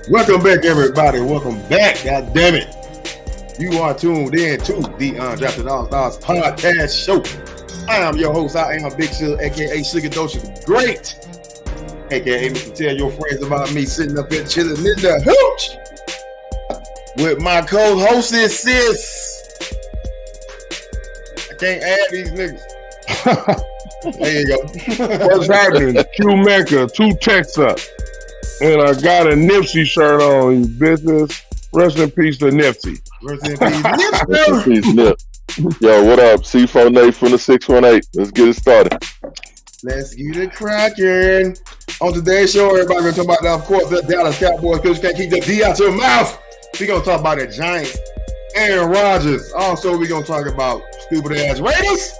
Welcome back, everybody. Welcome back. God damn it. You are tuned in to the UnDrafted AllStarz podcast show. I am your host. I am Big Sugar, aka Sugar Dosha the Great, aka Mr. Tell Your Friends About Me, sitting up here chilling in the hooch with my co-hostess, sis. I can't add these niggas. There you go. What's happening? Q Mecca, 2 texts up. And I got a Nipsey shirt on, you bitches. Rest in peace to Nipsey. Rest in peace, Nipsey. Nip. Yo, what up? C4 Nate from the 618. Let's get it started. Let's get it cracking. On today's show, everybody gonna talk about, of course, the Dallas Cowboys, because you can't keep the D out your mouth. We're gonna talk about the Giants, Aaron Rodgers. Also, we're gonna talk about stupid ass Raiders.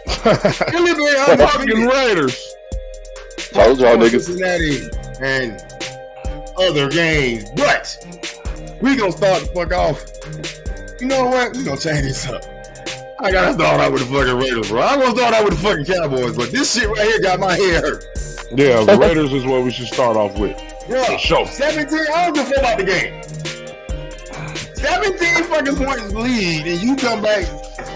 Fucking Raiders. Told y'all niggas. Cincinnati and other games. But we gonna start the fuck off. You know what? We gonna change this up. I gotta start out with the fucking Raiders, bro. I gonna start out with the fucking Cowboys, but this shit right here got my head hurt. Yeah, the Raiders is what we should start off with. Yeah, sure. 17. I don't give a fuck about the game. 17 fucking points lead, and you come back.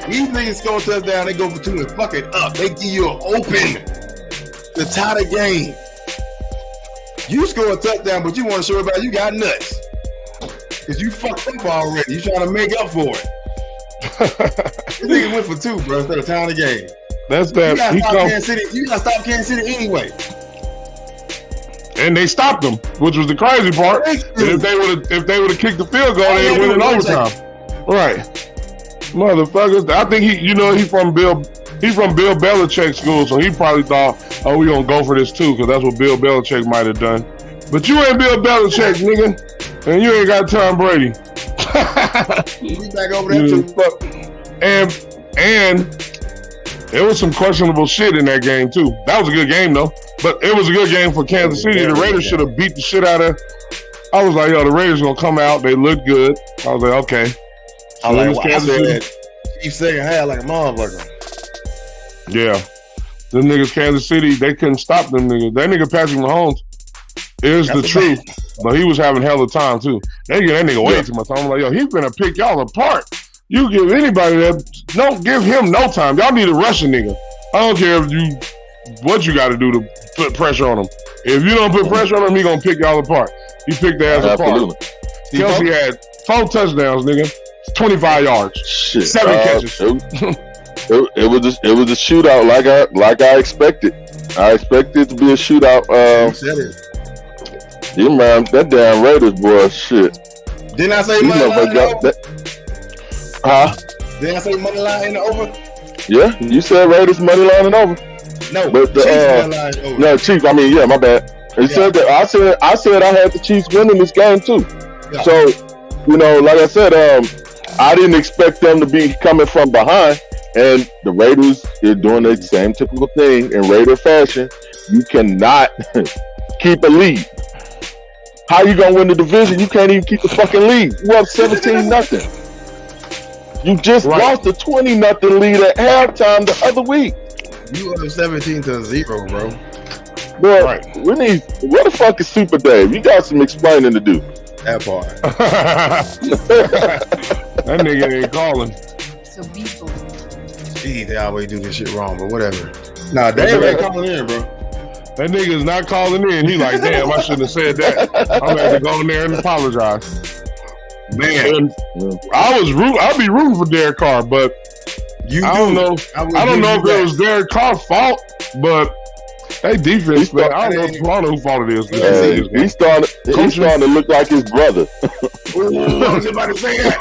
These niggas score a touchdown, they go for 2 and fuck it up. They give you an open to tie the game. You score a touchdown, but you want to show everybody you got nuts. Because you fucked up already. You trying to make up for it. This nigga went for 2, bro, instead of tying the game. That's that. You gotta stop Kansas City anyway. And they stopped them, which was the crazy part. If they would have kicked the field goal, they'd win in overtime. Right. Motherfuckers. I think he's from Bill Belichick's school, so he probably thought, oh, we gonna go for this too, because that's what Bill Belichick might have done. But you ain't Bill Belichick, nigga, and you ain't got Tom Brady. He's back over there too. And there was some questionable shit in that game too. That was a good game though. But it was a good game for Kansas City. The Raiders should have beat the shit out of. I was like, yo, the Raiders gonna come out. They look good. I was like, okay. I like Kansas City. Chief second half like a motherfucker. Yeah. Them niggas, Kansas City, they couldn't stop them niggas. That nigga Patrick Mahomes is the truth. But he was having hell of time too. They get that nigga way too much time. I'm like, yo, he's gonna pick y'all apart. You give anybody that, don't give him no time. Y'all need a rushing nigga. I don't care what you got to do to put pressure on him. If you don't put pressure on him, he gonna pick y'all apart. He picked their ass apart. Kelsey had 4 touchdowns, nigga. 25 yards. Shit. 7 catches. It was a shootout like I expected. I expected it to be a shootout. You man, that damn Raiders boy, shit. Didn't I say money line in the over? Huh? Didn't I say money line in the over? Yeah, you said Raiders money line and over. No, but the Chiefs money line over. No, Chiefs. I mean, yeah, my bad. Said that I said I had the Chiefs winning this game too. Yeah. So, like I said, I didn't expect them to be coming from behind, and the Raiders are doing the same typical thing in Raider fashion. You cannot keep a lead. How you gonna win the division? You can't even keep the fucking lead. You up 17-0. You just lost a 20-0 lead at halftime the other week. You up 17-0, bro. Boy, where the fuck is Super Dave? You got some explaining to do. That part. That nigga ain't calling. So beautiful. Gee, they always do this shit wrong, but whatever. Nah, Dave ain't calling in, bro. That nigga's not calling in. He like, damn, I shouldn't have said that. I'm gonna have to go in there and apologize. Man, I'll be rooting for Derek Carr, but I don't know if it was Derek Carr's fault, but hey, defense, man, I don't know whose fault it is. He's starting to look like his brother. Ooh, I was about to say that.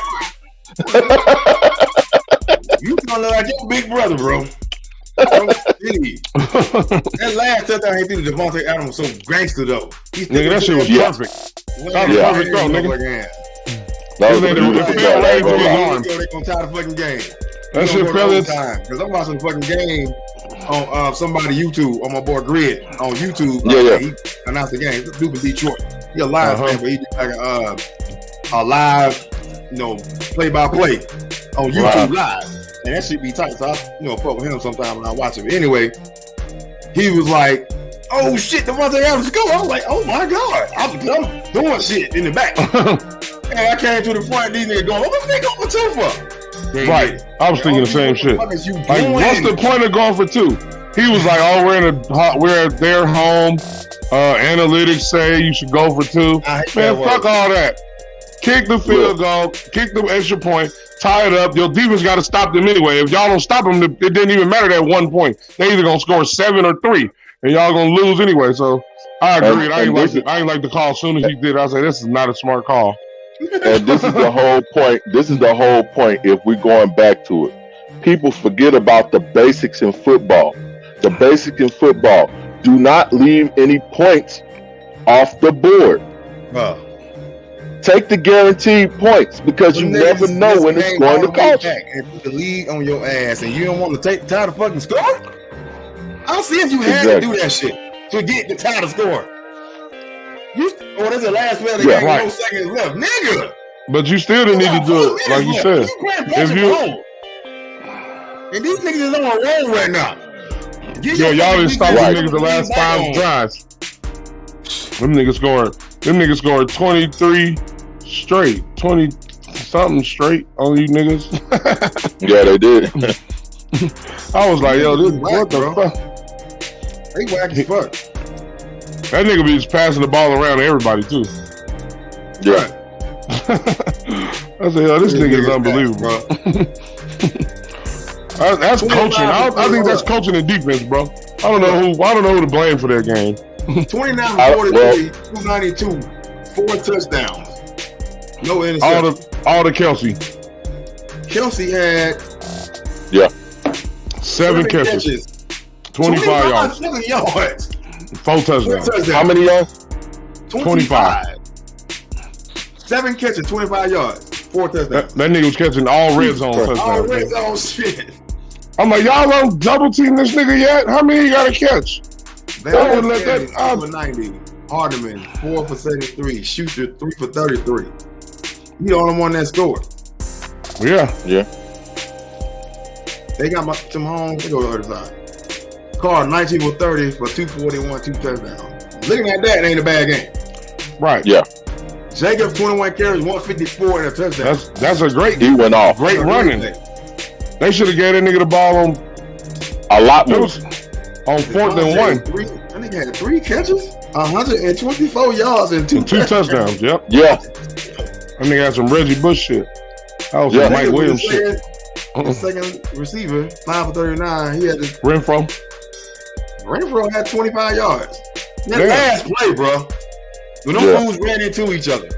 You starting to look like your big brother, bro. That last touchdown he threw to Devontae Adams was so gangster though. Nigga, that shit was perfect. That was perfect throw, nigga. They gonna tie the fucking game. That shit fell in time because I'm watching the fucking game on somebody YouTube on my boy Grid on YouTube. He announced the game. This dude from Detroit. He a live fan, but he did like a live, play-by-play on YouTube live. And that shit be tight. So I, fuck with him sometime when I watch it. But anyway, he was like, oh shit, Devontae Adams go. I was like, oh my God. I'm doing shit in the back. And I came to the point, these niggas going, what the nigga going for 2 for? Right. I was thinking the same shit. Like, what's the point of going for 2? He was like, oh, we're at their home. Analytics say you should go for 2. Man, fuck all that. Kick the field goal, kick the extra point, tie it up. Your defense got to stop them anyway. If y'all don't stop them, it didn't even matter that 1 point. They either gonna score 7 or 3, and y'all gonna lose anyway. So I agree. I ain't like the call. As soon as he did, I said this is not a smart call. And this is the whole point. This is the whole point. If we're going back to it, people forget about the basics in football. The basics in football: do not leave any points off the board. Take the guaranteed points because you never know when it's going to cost you. And put the league on your ass, and you don't want to tie the fucking score. I'll see if you had to do that shit to get the tie the score. That's the last play of the game. Right. No seconds left, nigga. But you still didn't need to do it, like you said. If you and these niggas is on a roll right now. Y'all didn't stop them niggas the last 5 drives. Them niggas scored 23 straight, 20 something straight on you niggas. Yeah, they did. I was like, yo, what the fuck? They whack as fuck. That nigga be just passing the ball around to everybody too. Yeah. I said, yo, this nigga is unbelievable, bro. That's coaching. I think that's coaching and defense, bro. I don't know who to blame for that game. 29-43, 292, 4 touchdowns. No interceptions. All the Kelsey. Kelsey had 7 catches, 25 yards. 4 touchdowns. How many yards? 25. 7 catches, 25 yards, 4 touchdowns. That nigga was catching all red zone touchdowns. All red zone shit. I'm like, y'all don't double team this nigga yet? How many you gotta catch? They wouldn't let that out. 90. Hardeman, 4 for 73. Shooter, 3 for 33. He the only one that scored. Yeah. They got some home. They go to the other side. Carr, 19 for 30 for 241, 2 touchdowns. Looking at that, it ain't a bad game. Right. Yeah. Jacob, 21 carries, 154 and a touchdown. That's a great game. He went off. Great running. They should have gave that nigga the ball on a lot more. On 4th and 1. I think he had 3 catches, 124 yards, and 2 touchdowns. Yep. Yeah. That nigga had some Reggie Bush shit. That was some Mike Williams shit. The second receiver, 5 for 39. He had this. Renfro had 25 yards. That last play, bro. When those fools ran into each other.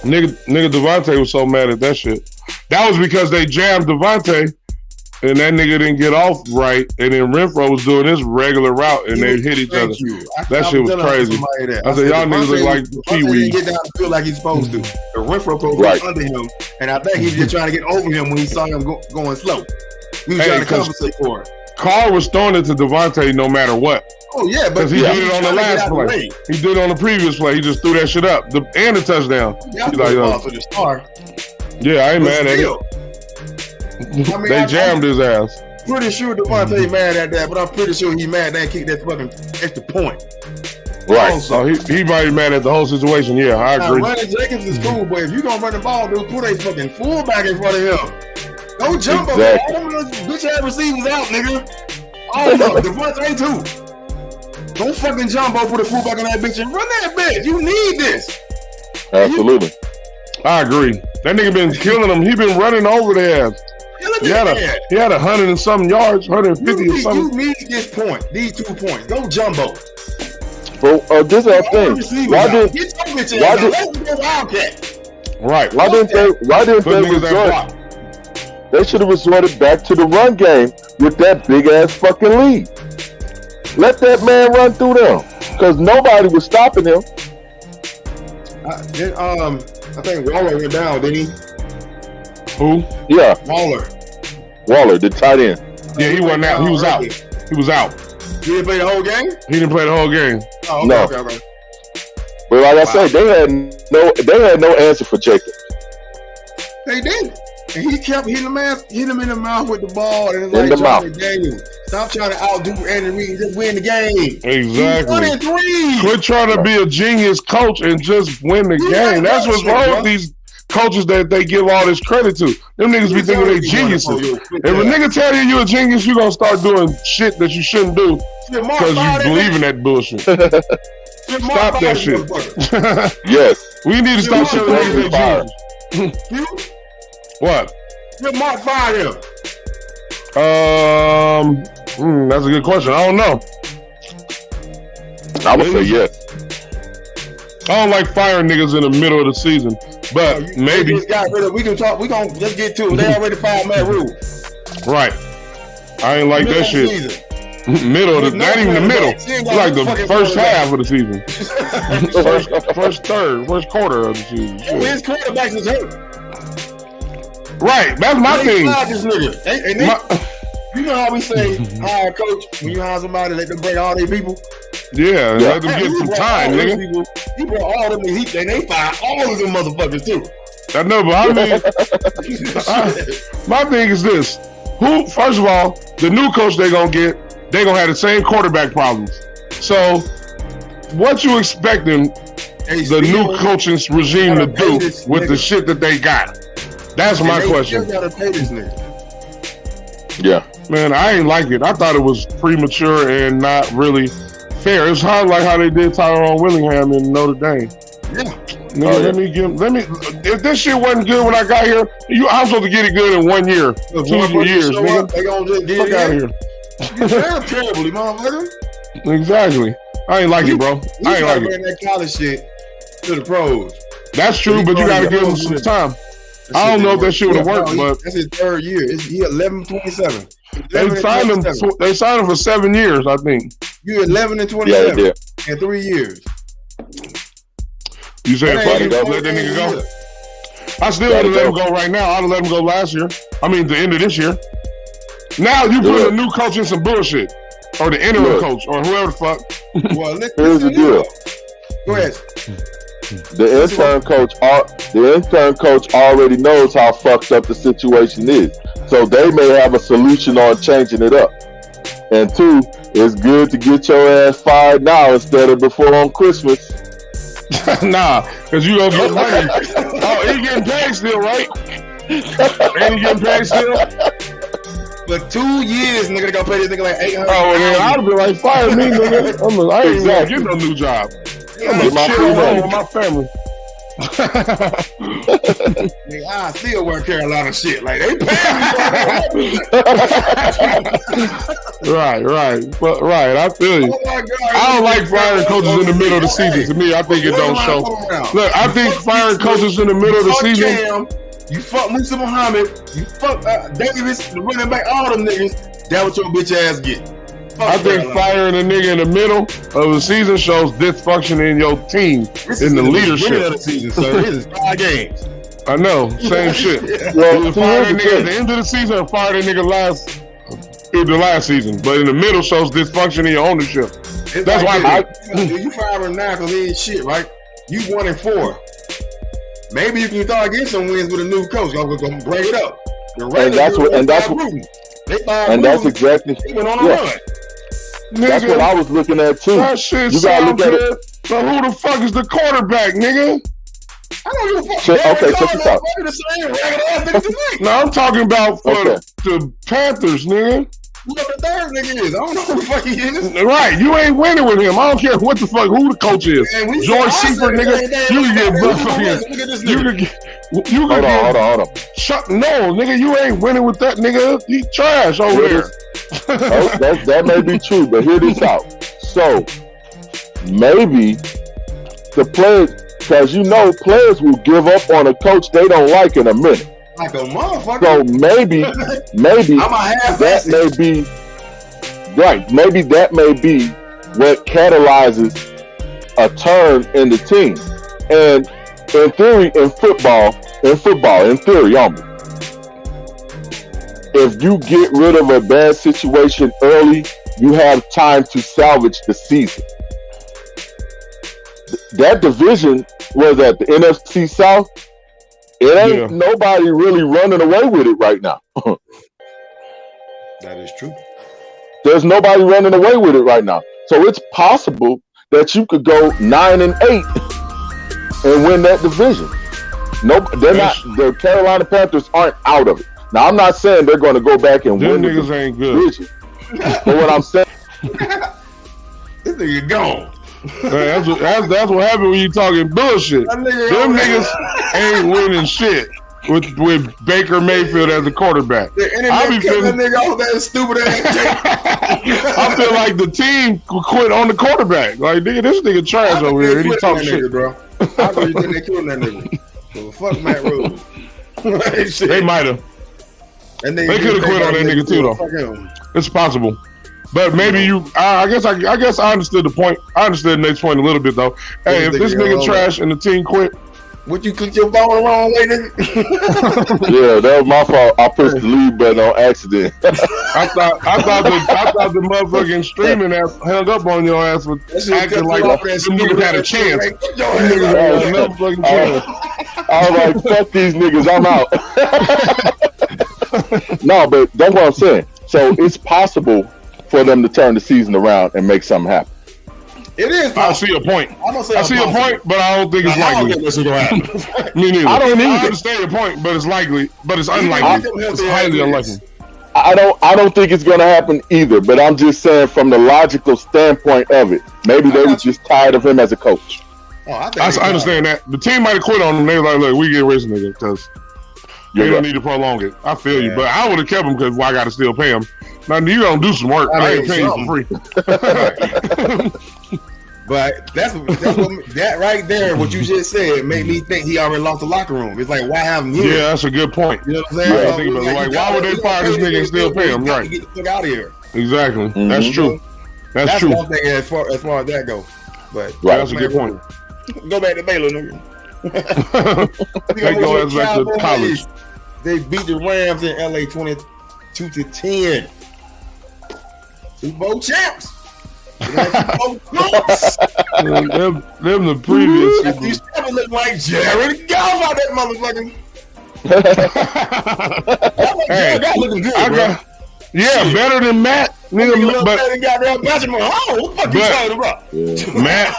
nigga Devontae was so mad at that shit. That was because they jammed Devontae and that nigga didn't get off right, and then Renfro was doing his regular route and they hit each other. That shit was crazy. I said, y'all niggas look like Pee-wee. He didn't get down the field like he's supposed to. The Renfro goes under him, and I think he was just trying to get over him when he saw him going slow. He was trying to compensate for it. Carr was throwing it to Devontae no matter what. Oh, yeah, because he did it on the last play. He did it on the previous play. He just threw that shit up. And the touchdown. Yeah, I ain't mad at it. They jammed his ass. Pretty sure Devontae mad at that, but I'm pretty sure he mad that kicked that fucking extra point. Right. Also, he probably mad at the whole situation. Yeah, I agree. Running Jacobs is cool, but if you gonna run the ball, dude, put a fucking fullback in front of him. Don't jump up. All those bitch ass receivers out, nigga. All of them. Devontae too. Don't fucking jump up, put a fullback on that bitch and run that bitch. You need this. Absolutely. I agree. That nigga been killing them. He been running over their ass. He had 100 and something yards, 150 or something. You need this point, these 2 points. Go jumbo. Bro, this is our thing. Why didn't they resort? They should have resorted back to the run game with that big ass fucking lead. Let that man run through them, because nobody was stopping him. I think Waller went down, didn't he? Who? Yeah, Waller, the tight end. Yeah, he wasn't out. He was out. He was out. He didn't play the whole game? He didn't play the whole game. Oh, okay, no. Okay. But like I said, they had no answer for Jacob. They didn't. And he kept hitting him in the mouth with the ball. And it's like, Josh McDaniels, stop trying to outdo Andy Reid and just win the game. Exactly. 1-3. Quit trying to be a genius coach and just win the game. That's what's wrong with these coaches that they give all this credit to. Them niggas be thinking they geniuses. If a nigga tell you a genius, you gonna start doing shit that you shouldn't do because you believe in that bullshit. Stop that shit. Yes. We need to stop showing niggas that genius. What? Did Mark fire him? That's a good question. I don't know. I would say yes. I don't like firing niggas in the middle of the season, but maybe. We can talk. We gonna let's get to it. They already fired Matt Rhule. Right. I ain't like that shit. Middle of the, not even the middle. It's like the first half of the season. first quarter of the season. Sure. His quarterback is hurt. Right, that's my thing. This nigga. You know how we say hire a coach when you hire somebody, let them break all their people. Yeah, let them get some time, nigga. He brought all them and they fired all of them motherfuckers too. I know, but I mean, my thing is this: first of all, the new coach they gonna have the same quarterback problems. So, what you expecting the new coaching regime to do with the shit that they got? That's my question. Yeah. Man, I ain't like it. I thought it was premature and not really fair. It's hard like how they did Tyrone Willingham in Notre Dame. Yeah. Nigga, let me. If this shit wasn't good when I got here, I'm supposed to get it good in 1 year, 2 years, nigga. They gonna just get fuck out of here. You're terribly, motherfucker. Exactly. I ain't like it, bro. I ain't like it. That college shit to the pros. That's true, but you gotta give him some time. I don't know if that shit would have worked, but that's his third year. He 11-27. They signed him. They signed him for 7 years, I think. You 11-27 in 3 years. You said fuck it, let that nigga go. I still would have let him go right now. I'd have let him go last year. I mean, the end of this year. Now you put a new coach in some bullshit, or the interim coach, or whoever the fuck. Well, here's the deal. Go ahead. The intern coach already knows how fucked up the situation is, so they may have a solution on changing it up. And 2, it's good to get your ass fired now instead of before on Christmas. Nah, because you gonna get money. Oh, he getting paid still, right? And he getting paid still? For 2 years, nigga, they gonna pay this nigga like $800. Oh, man, I'd be like, fire me, nigga. I ain't gonna get no new job. I'm gonna shit home with my family. Nigga, I still wear Carolina shit. Like, they pay me. Right. But, right, I feel you. Oh my God, I don't like firing coaches in the middle of the season. To me, I think it don't show. Look, I think firing coaches in the middle of the season. You fuck Musa Muhammad. You fuck Davis, the running back, all them niggas. That what your bitch ass get. I think firing a nigga in the middle of the season shows dysfunction in your team, in the leadership. Of the season, so it is 5 games. I know, same shit. Well, you fire that nigga at the end of the season or fire that nigga the last season. But in the middle shows dysfunction in your ownership. That's why you fire him now because he ain't shit, right? You 1-4. Maybe you can start getting some wins with a new coach. I'm gonna break it up. That's exactly. He went on a run. That's what I was looking at too. That shit you gotta look at it. So who the fuck is the quarterback, nigga? I don't give a fuck. Okay, check this out. No, I'm talking about for the Panthers, nigga. Who the third nigga is? I don't know who the fuck he is. Right, you ain't winning with him. I don't care what the fuck who the coach is. George Seifert, nigga. You can get hold on. No, nigga, you ain't winning with that nigga. He trash over there. That may be true, but hear this out. So maybe the players, because players will give up on a coach they don't like in a minute. Like a motherfucker. So maybe that may be right. Maybe that may be what catalyzes a turn in the team. And in theory, in football, only, if you get rid of a bad situation early, you have time to salvage the season. That division was at the NFC South. it ain't nobody really running away with it right now. That is true. There's nobody running away with it right now. So it's possible that you could go 9-8 and win that division. No, they're not. The Carolina Panthers aren't out of it. Now, I'm not saying they're going to go back and win. Them niggas ain't good. But what I'm saying, this nigga gone. That's what happened when you talking bullshit. Them niggas ain't winning shit with Baker Mayfield as the quarterback. I be feeling that nigga off that stupid ass. I feel like the team quit on the quarterback. Like, nigga, this nigga trash over here. And he talk shit, nigga, bro. I really think they killed that nigga. So fuck Matt Rhule. They might have. They could have quit on that nigga too, though. It's possible. But maybe I guess I understood the point. I understood Nate's point a little bit, though. Hey, if this nigga trash and the team quit, would you click your phone the wrong way, nigga? Yeah, that was my fault. I pushed the leave button on accident. I thought the motherfucking streaming ass hung up on your ass with acting like them niggas had a chance. I was like, fuck these niggas, I'm out. No, but that's what I'm saying. So it's possible for them to turn the season around and make something happen. It is possible. I see a point. I see a point, but I don't think it's likely. Me neither. I don't either. I understand your point, but it's likely, but it's unlikely. It's highly unlikely. I don't think it's gonna happen either. But I'm just saying, from the logical standpoint of it, maybe they were just tired of him as a coach. I understand that. The team might have quit on him. They were like, "Look, we get rid of nigga because they don't need to prolong it." I feel you, but I would have kept him because I got to still pay him. Now you gonna do some work. I ain't paying you for free. But that's what that right there, what you just said, made me think he already lost the locker room. It's like, why have him here? Yeah, that's a good point. You know what I'm saying? Yeah, like, why would they fire this nigga and still pay him? Right. Get the fuck out of here. Exactly. Mm-hmm. That's true. That's true. One thing as far as that goes. But that's a good point. Go back to Baylor, nigga. They go back to college. They beat the Rams in LA 22-10. Super Bowl champs. Them the previous. These people look like Jared Goff out that motherfucker. Hey, Goff looking good, bro. Better than Matt. Nigga, but Matt,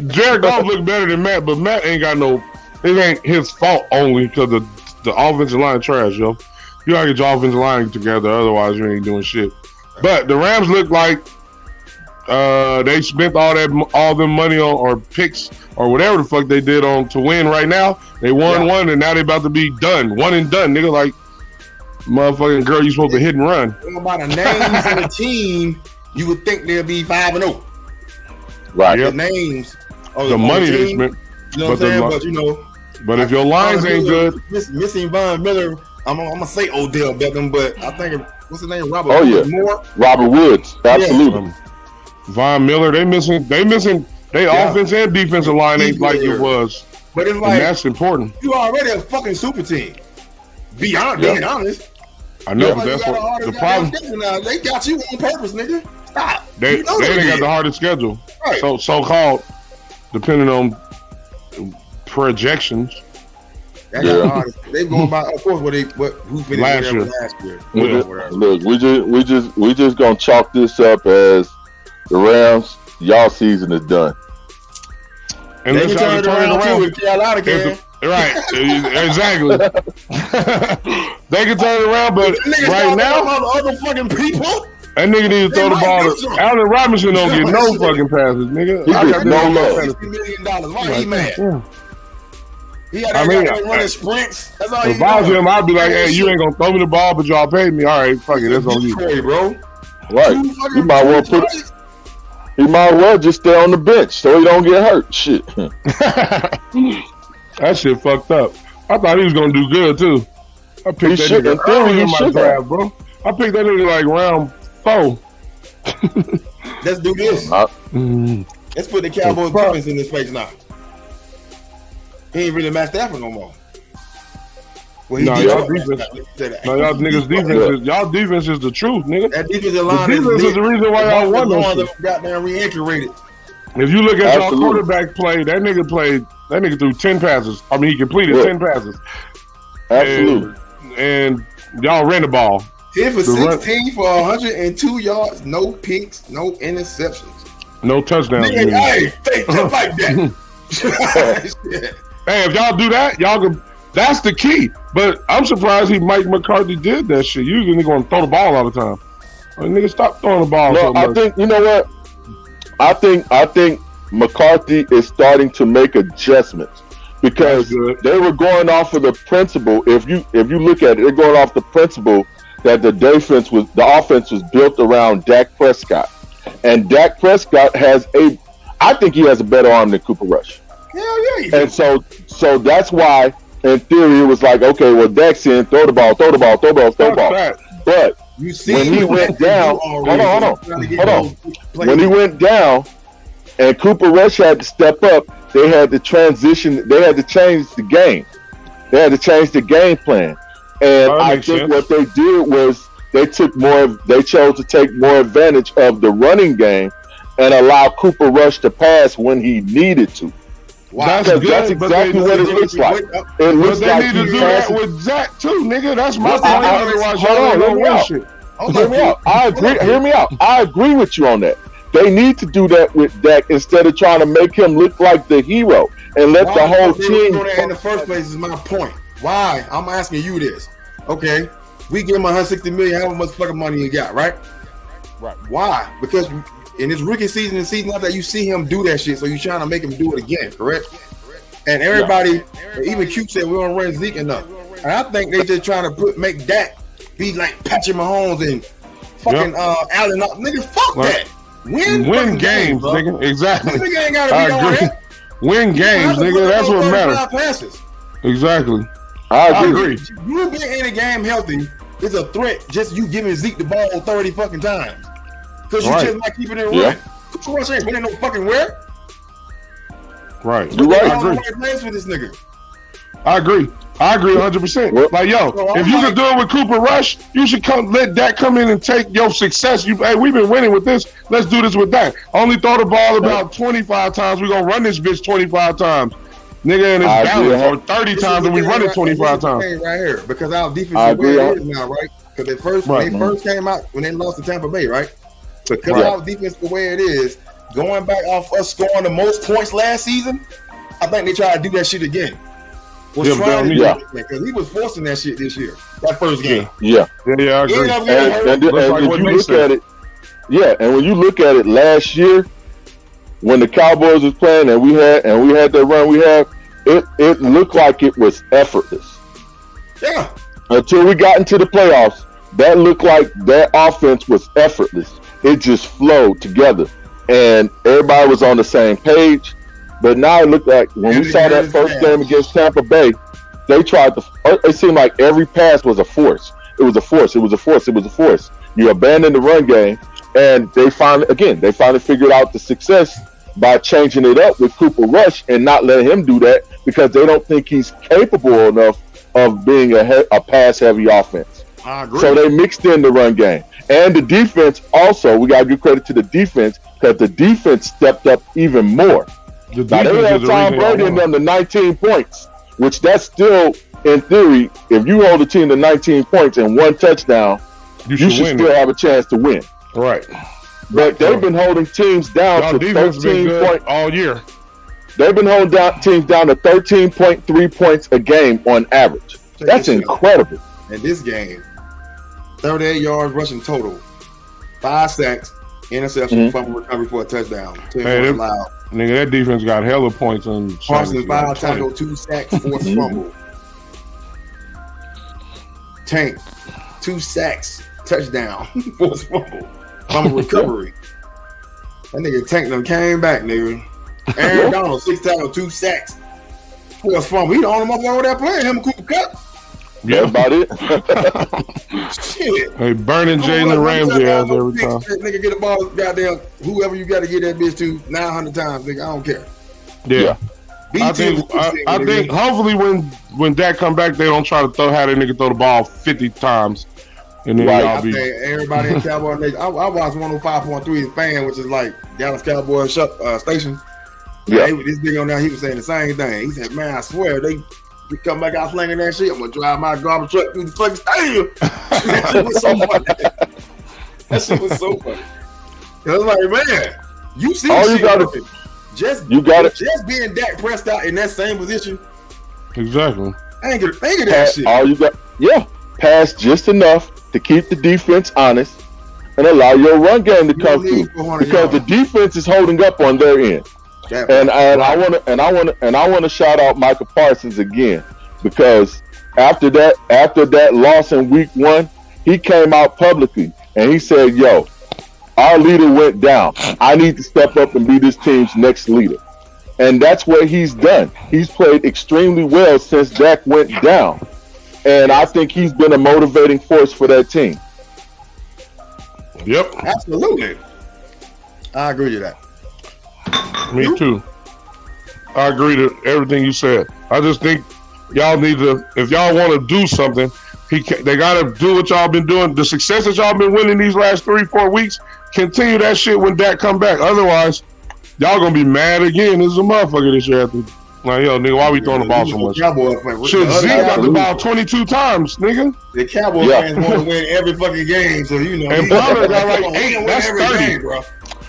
Jared Goff look better than Matt, but Matt ain't got no. It ain't his fault only because the offensive line trash, yo. You gotta get your offensive line together, otherwise you ain't doing shit. But the Rams look like they spent all them money on or picks or whatever the fuck they did on to win right now. They won one and now they about to be done. One and done, nigga. Like, motherfucking girl, you supposed to hit and run. By the names of the team, you would think they'll be 5-0. Right. The names, the money the they spent. You know what I'm saying? But you know, but if your lines ain't good, missing Von Miller. I'm gonna say Odell Beckham, but I think what's his name? Robert. Moore. Robert Woods. Absolutely. Yeah. Von Miller. They missing. They offense and defensive line ain't like it was. But it's like, and that's important. You already a fucking super team. Being honest. I know, but that's what the problem. They got you on purpose, nigga. Stop. They ain't got the hardest schedule. Right. So called, depending on projections. They got the hardest. They going by, of course, who finished last year. Look, we just gonna chalk this up as the Rams. Y'all season is done. And they can turn it around too if Carolina can. Right, exactly. They can turn it around, but right now, other fucking people. That nigga need to throw the ball. Allen Robinson don't get no fucking passes, nigga. He got no love. $60 million. Why he mad? He had running sprints. That's all. If I was him, I'd be like, "Hey, you ain't gonna throw me the ball, but y'all paid me. All right, fuck it, that's on you, bro." Right. He might well just stay on the bench so he don't get hurt. Shit. That shit fucked up. I thought he was gonna do good too. I picked that nigga early in my draft, bro. I picked that nigga like round 4. Let's do this. Let's put the Cowboys defense in this place now. He ain't really Matt Stafford no more. Well, y'all niggas defense. Y'all defense is the truth, nigga. That defensive line is the reason why y'all won those shit. Goddamn re-entry rated. If you look at y'all quarterback play, that nigga played That nigga threw 10 passes. I mean, he completed 10 passes. Absolutely. And y'all ran the ball. 10 for 16 for 102 yards, no picks, no interceptions. No touchdowns. Nigga, hey, think just like that. Hey, if y'all do that, y'all can. That's the key. But I'm surprised Mike McCarthy did that shit. Usually nigga gonna throw the ball all the time. Like, nigga, stop throwing the ball. No, I think you know what. I think McCarthy is starting to make adjustments because they were going off of the principle. If you look at it, they're going off the principle that the offense was built around Dak Prescott, and Dak Prescott I think he has a better arm than Cooper Rush. Hell yeah. And so that's why, in theory, it was like, okay, well, Dak's in, throw the ball. But you see when he went down, hold on. When he went down, and Cooper Rush had to step up, they had to transition. They had to change the game. They had to change the game plan. And I think what they did was they chose to take more advantage of the running game and allow Cooper Rush to pass when he needed to. Wow, that's exactly what it looks like. It looks like they need to do that with Zach too, nigga. That's my point. I agree. Hear me out. I agree with you on that. They need to do that with Dak instead of trying to make him look like the hero and let the whole team. In the first place is my point. Why? I'm asking you this. Okay, we give him 160 million. How much fucking money you got, right? Right. Why? Because in his rookie season and season after, you see him do that shit, so you're trying to make him do it again, correct? And everybody, even Q said we don't run Zeke enough. And I think they just trying to make Dak be like Patrick Mahomes and fucking Allen. Nigga, fuck that. Win games, nigga. Exactly. This nigga ain't gotta be on that. Win games, nigga. That's what matters. Exactly. I agree. You being in a game healthy is a threat. Just you giving Zeke the ball 30 fucking times. Because you just not keeping it running. Cooper Rush ain't winning no fucking where. Right. You're right. I agree. For this nigga. I agree 100%. Like, yo, if you can do it with Cooper Rush, you should let Dak come in and take your success. Hey, we've been winning with this. Let's do this with Dak. Only throw the ball about 25 times. We're going to run this bitch 25 times. Nigga, and it's balanced. Or 30 times and we run it 25 times. Right here, because our defense is where it is now, right? Because when they first came out, when they lost to Tampa Bay, right? Because our defense the way it is, going back off us scoring the most points last season, I think they try to do that shit again. Because he was forcing that shit this year, that first game. Yeah, I agree. And if you look at it, and when you look at it last year, when the Cowboys was playing and we had that run we had, it looked like it was effortless. Yeah. Until we got into the playoffs, that looked like that offense was effortless. It just flowed together, and everybody was on the same page. But now it looked like when we saw that first game against Tampa Bay, they tried to. It seemed like every pass was a force. It was a force. You abandoned the run game, and they finally figured out the success by changing it up with Cooper Rush and not letting him do that because they don't think he's capable enough of being a pass-heavy offense. I agree. So they mixed in the run game. And the defense also, we got to give credit to the defense because the defense stepped up even more. Now, they had Tom Brady and them to 19 points, which that's still, in theory, if you hold a team to 19 points and one touchdown, you should still have a chance to win. Right. But they've been holding teams down to 13 points all year. They've been holding teams down to 13.3 points a game on average. That's incredible. In this game, 38 yards rushing total, 5 sacks, interception, fumble recovery for a touchdown. Nigga, that defense got hella points on Parsons, 5 tackles, 2 sacks, 4 fumble. Tank, 2 sacks, touchdown, 4 fumble. Fumble recovery. That nigga Tank them came back, nigga. Aaron Donald, 6 tackles, 2 sacks, 4 fumble. He the only motherfucker over there playing him and Cooper Kupp. Yeah, about it. Shit. Hey, burning Jalen Ramsey ass every time. Nigga get the ball, goddamn, whoever you got to get that bitch to 900 times, nigga. I don't care. Yeah. I think hopefully when Dak come back, they don't try to have that nigga throw the ball 50 times. And then y'all be everybody in Cowboys Nation. I watch 105.3 fan, which is like Dallas Cowboys station. Yeah. This nigga on there, he was saying the same thing. He said, man, I swear, they come back out slinging that shit. I'm going to drive my garbage truck through the fucking stadium. That shit was so funny. That shit was so funny. I was like, man, you see all shit. You got it. Just being Dak Prescott in that same position. Exactly. Ain't that shit. All you got, pass just enough to keep the defense honest and allow your run game to come through because the defense is holding up on their end. And I want to shout out Micah Parsons again because after that loss in week 1, he came out publicly and he said, "Yo, our leader went down. I need to step up and be this team's next leader." And that's what he's done. He's played extremely well since Dak went down. And I think he's been a motivating force for that team. Yep. Absolutely. I agree with that. Me too. I agree to everything you said. I just think y'all need to, if y'all want to do something, they got to do what y'all been doing. The success that y'all been winning these last 3-4 weeks, continue that shit when Dak come back. Otherwise, y'all gonna be mad again. This is a motherfucker this year. Like, yo, nigga, why we throwing the ball so much? Shit, Zeke got the ball 22 times, nigga. The Cowboys fans want to win every fucking game, so you know. And Pollard got like 8. That's 30. Game, bro.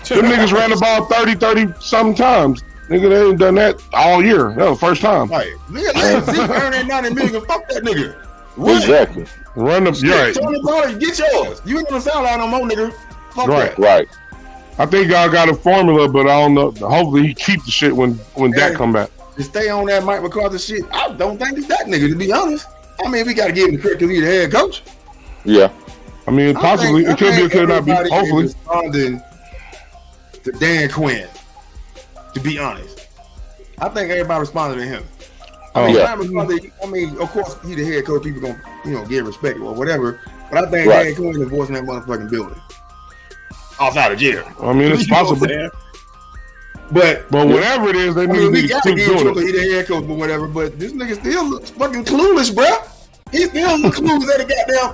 Them niggas ran the ball 30 something times. Nigga, they ain't done that all year. That was the first time. Right. Nigga, let Zeke earn that $90 million. Fuck that nigga. Exactly. Run the right. Turn the ball and get yours. You ain't gonna sound like no more, nigga. Fuck that. Right. I think y'all got a formula, but I don't know. Hopefully he keep the shit when Dak come back. To stay on that Mike McCarthy shit, I don't think it's that nigga, to be honest. I mean, we got to give him the credit to be the head coach. Yeah. I mean, possibly. It could be, it could not be. Hopefully. Responding to Dan Quinn, to be honest. I think everybody responded to him. I mean, of course, he the head coach. People gonna, give respect or whatever. But I think Dan Quinn is voicing that motherfucking building. Outside of jail. I mean, it's possible. But whatever it is, they need to keep doing it. He the head coach or whatever. But this nigga still looks fucking clueless, bro. He still looks clueless at the goddamn.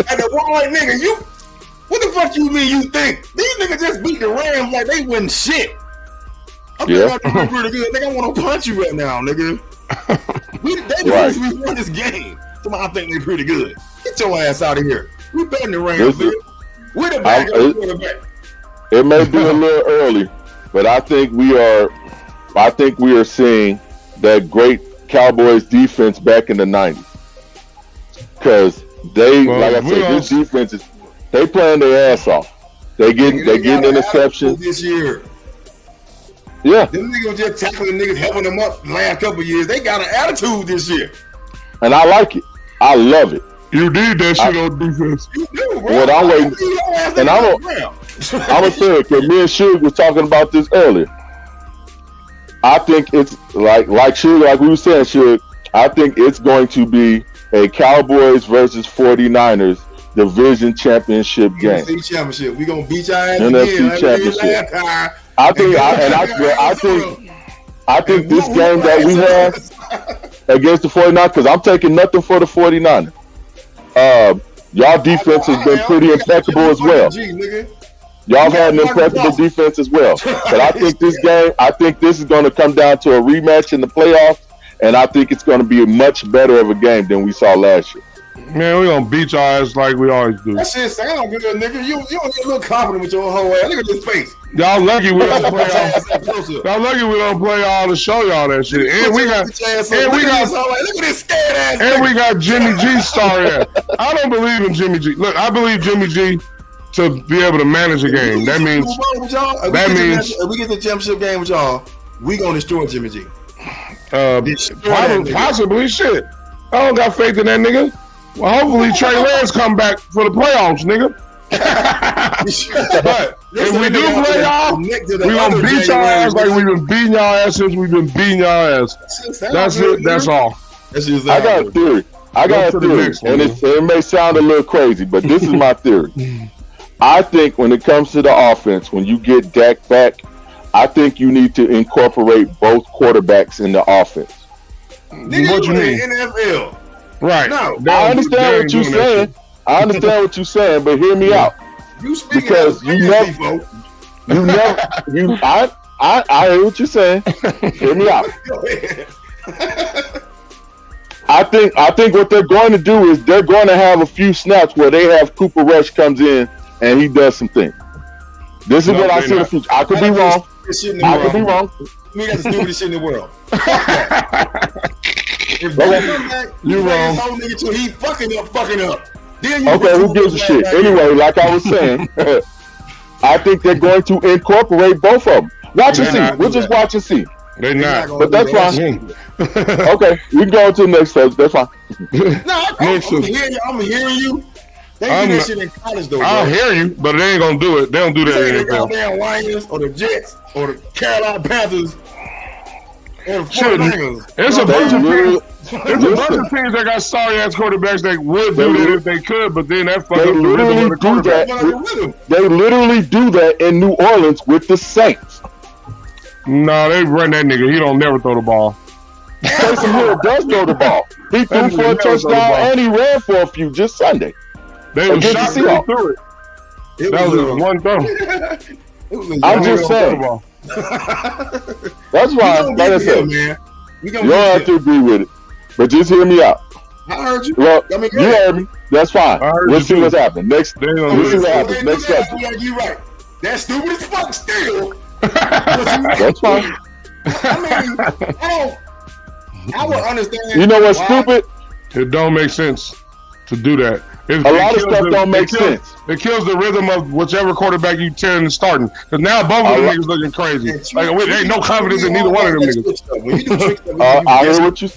At the wall, like, nigga, you. What the fuck you mean you think? These niggas just beat the Rams like they wasn't shit. I think I'm pretty good. Nigga, I want to punch you right now, nigga. We won this game. I think they pretty good. Get your ass out of here. We betting the Rams, nigga. We're the back. It may be a little early, but I think we are seeing that great Cowboys defense back in the 90s. Because like I said, this defense is they playing their ass off. They getting interceptions this year. Yeah. Them niggas just tackling niggas, helping them up the last couple of years. They got an attitude this year. And I like it. I love it. You did that shit on defense. You do, bro. What I'm waiting, and I'm gonna say it because me and Suge was talking about this earlier. I think it's like Suge, like we were saying, Suge. I think it's going to be a Cowboys versus 49ers division championship game. NFC championship. We gonna beat your ass NFC again. championship. I think this game that we have against the 49ers, because I'm taking nothing for the 49ers. Y'all defense has been pretty impeccable as well. Y'all had an impeccable defense as well. But I think this game, this is going to come down to a rematch in the playoffs, and I think it's going to be a much better of a game than we saw last year. Man, we gonna beat your ass like we always do. That shit sound good, nigga. You don't get a little confident with your whole ass. Look at this face. Y'all lucky we don't play all. Y'all lucky we don't play all to show y'all that shit. And we got look at this scared ass. And we got Jimmy G starting. I don't believe in Jimmy G. Look, I believe Jimmy G to be able to manage a game. That means if we get the championship game with y'all, we gonna destroy Jimmy G. Possibly shit. I don't got faith in that nigga. Well, hopefully Trey Lance come back for the playoffs, nigga. But if we do play y'all, we gonna beat y'all ass like we've been beating y'all ass since we've been beating y'all ass. That's it. That's all. I got a theory. And it may sound a little crazy, but this is my theory. I think when it comes to the offense, when you get Dak back, I think you need to incorporate both quarterbacks in the offense. What you mean? NFL. Right. No, I understand what you're saying. I hear me out. You speaking because I I hear what you're saying. Hear me out. I think what they're going to do is they're going to have a few snaps where they have Cooper Rush comes in and he does some things. This is what I see in the future. I could be wrong. I could be wrong. Me, that's the stupidest shit in the world. If you're wrong. Nigga till he fucking up. Then okay, who gives a shit? Anyway, like I was saying, I think they're going to incorporate both of them. Watch and see. We'll just watch and see. They're not. But that's fine. Okay, we can go on to the next folks. That's fine. No, I'm hearing you. They do that shit in college, though. I'll hear you, but they ain't gonna do it. They don't do that in the NFL. The Lions or the Jets or the Carolina Panthers or the 49ers. It's a bunch of teams. There's a bunch of teams that got sorry ass quarterbacks that would do that if they could, but then that fucking literally do that. They literally do that in New Orleans with the Saints. No, they run that nigga. He don't never throw the ball. Taysom Hill does throw the ball. He threw for a touchdown and he ran for a few just Sunday. They were shocked that he threw it. That was one throw. I'm just saying. That's why, like I said, man. You don't have to agree with it, but just hear me out. I heard you. Well, you heard me. That's fine. We'll see what's happening. We'll see what happens. Next subject. You're right. That's stupid as fuck still. That's fine. I mean, I would understand. You know what's stupid? It don't make sense to do that. A lot of stuff don't make sense. It kills the rhythm of whichever quarterback you tend to starting. Because now both of them niggas looking crazy. Like there ain't no confidence in neither one of them niggas. I hear what you.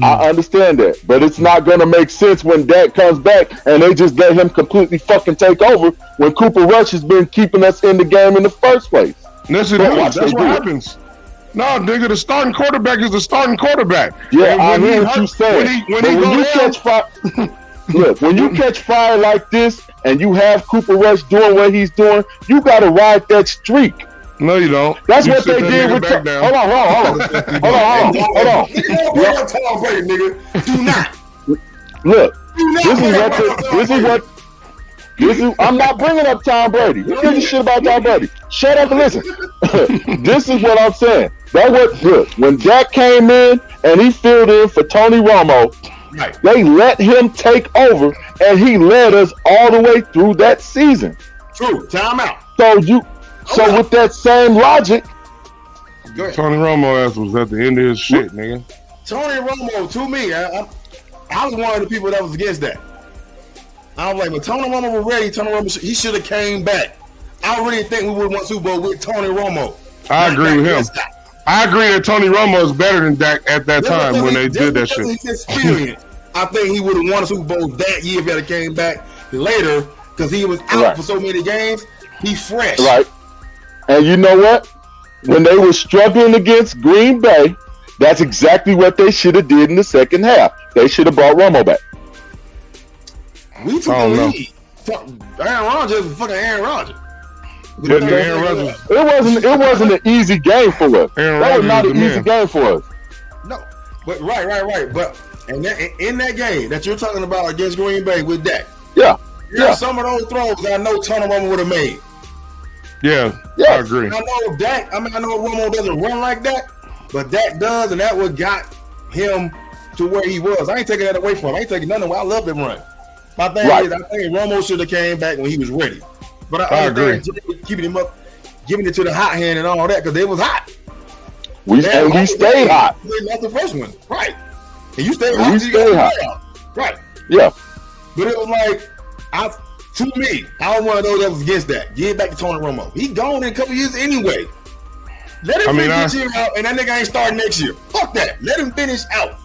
I understand that, but it's not gonna make sense when Dak comes back and they just let him completely fucking take over when Cooper Rush has been keeping us in the game in the first place. That's what happens. No, nigga, the starting quarterback is the starting quarterback. Yeah, I hear what you saying. When you catch fire. Look, when you catch fire like this and you have Cooper Rush doing what he's doing, you got to ride that streak. No, you don't. That's what they did with. Hold on. Tom Brady, nigga. Do not. Look, this is. I'm not bringing up Tom Brady. You give a shit about Tom Brady. Shut up and listen. This is what I'm saying. Look, when Dak came in and he filled in for Tony Romo. Right. They let him take over, and he led us all the way through that season. True. Time out. So with that same logic, Tony Romo ass was at the end of his shit, nigga. Tony Romo, to me, I was one of the people that was against that. I was like, when Tony Romo was ready, Tony Romo he should have came back. I really think we would have won Super Bowl with Tony Romo. I agree with him. I agree that Tony Romo is better than Dak at that time when they did that shit. His experience, I think he would have won a Super Bowl that year if he had came back later because he was out for so many games. He's fresh. Right. And you know what? When they were struggling against Green Bay, that's exactly what they should have did in the second half. They should have brought Romo back. We took the lead. Aaron Rodgers was fucking Aaron Rodgers. It wasn't an easy game for us. That was not an easy game for us. No, but right. But in that game that you're talking about against Green Bay with Dak, some of those throws I know Tony Romo would have made. Yeah, I agree. I know Dak. I know Romo doesn't run like that, but Dak does, and that what got him to where he was. I ain't taking that away from him. I ain't taking nothing away. I love him run. My thing is, I think Romo should have came back when he was ready. But I agree. Keeping him up, giving it to the hot hand and all that because it was hot. We stayed hot. That's the first one, right? And you stayed hot. We stayed hot, right? Yeah. But it was like, to me, I was one of those that was against that. Give it back to Tony Romo. He gone in a couple years anyway. Let him finish this year out, and that nigga ain't starting next year. Fuck that. Let him finish out.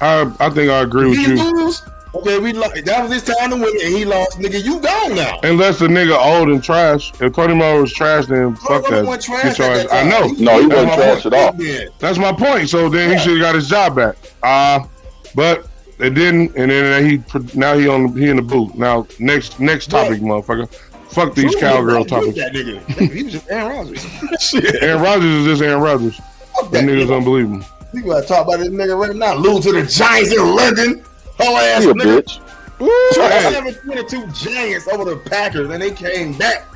I think I agree with you. Lose, okay, that was his time to win, and he lost. Nigga, you gone now. Unless the nigga old and trash. If Tony Romo was trash, then fuck that. Trash I know. No, he wasn't trash at all. That's my point. So then he should have got his job back. But it didn't, and then he in the boot. Now next topic, motherfucker. Fuck these cowgirl topics. That nigga. He was just Aaron Rodgers. Shit. Aaron Rodgers is just Aaron Rodgers. That nigga's unbelievable. We gotta talk about this nigga right now. Lose to the Giants in London. Whole ass nigga. 27-22 Giants over the Packers, and they came back.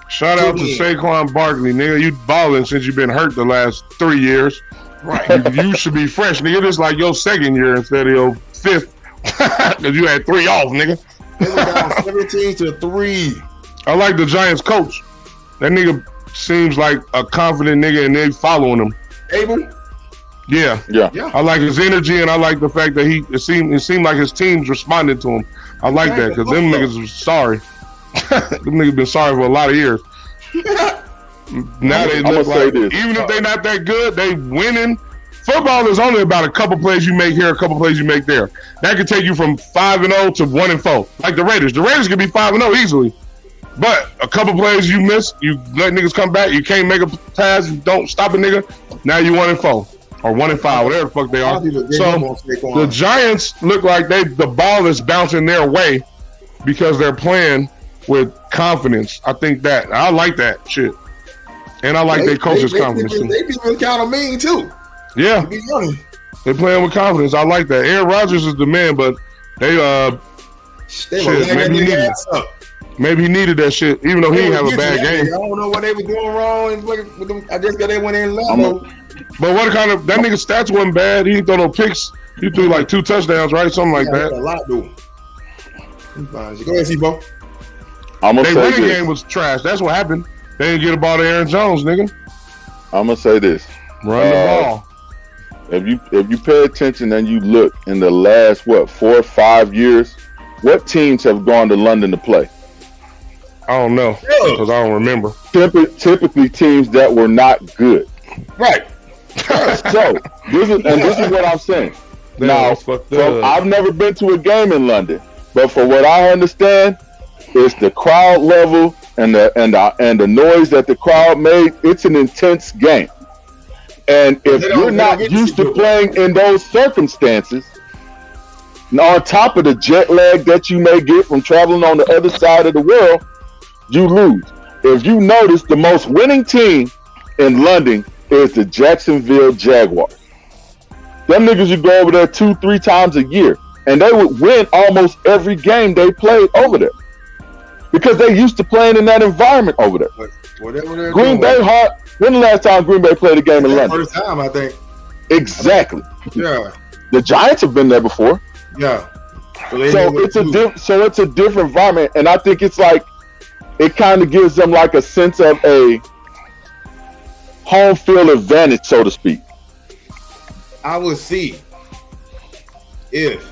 Shout out to Saquon Barkley, nigga. You balling since you've been hurt the last 3 years. Right. You should be fresh, nigga. This like your second year instead of your fifth. Because you had 3 off, nigga. They went down 17-3. I like the Giants coach. That nigga seems like a confident nigga and they following him. Abel? Yeah. I like his energy and I like the fact that it seemed like his team's responded to him. I like that because them niggas was sorry. Them niggas been sorry for a lot of years. Now they look like, even if they not that good, they winning. Football is only about a couple plays you make here, a couple plays you make there. That could take you from 5-0 to 1-4. Like the Raiders. The Raiders could be 5-0 easily. But a couple plays you miss, you let niggas come back, you can't make a pass, you don't stop a nigga, now you 1-4. Or 1-5, whatever the fuck they are. So the Giants look like the ball is bouncing their way because they're playing with confidence. I think that. I like that shit. And I like their coach's confidence too. They be kind of mean too. Yeah. They playing with confidence. I like that. Aaron Rodgers is the man, but maybe he needed that shit, even though he didn't have a bad game. I don't know what they were doing wrong with them. I just got they went in low. But what kind of that nigga stats wasn't bad. He didn't throw no picks. He threw like 2 touchdowns, right? Something like that. A lot, dude. Go ahead, C-Bo. Their running game was trash. That's what happened. They didn't get a ball to Aaron Jones, nigga. I'm gonna say this. Run the ball. If you pay attention and you look in the last 4 or 5 years, what teams have gone to London to play? I don't know because I don't remember. Typically teams that were not good. Right. So this is what I'm saying. Now, I've never been to a game in London, but for what I understand, it's the crowd level and the noise that the crowd made. It's an intense game, and if you're not used to playing in those circumstances, on top of the jet lag that you may get from traveling on the other side of the world, you lose. If you notice, the most winning team in London is the Jacksonville Jaguars. Them niggas would go over there 2-3 times a year, and they would win almost every game they played over there because they used to playing in that environment over there. Green Bay hard. When the last time Green Bay played a game in London? First time, I think. Exactly. Yeah. The Giants have been there before. Yeah. So it's a different environment, and I think it's like it kind of gives them like a sense of a home field advantage, so to speak. I would see if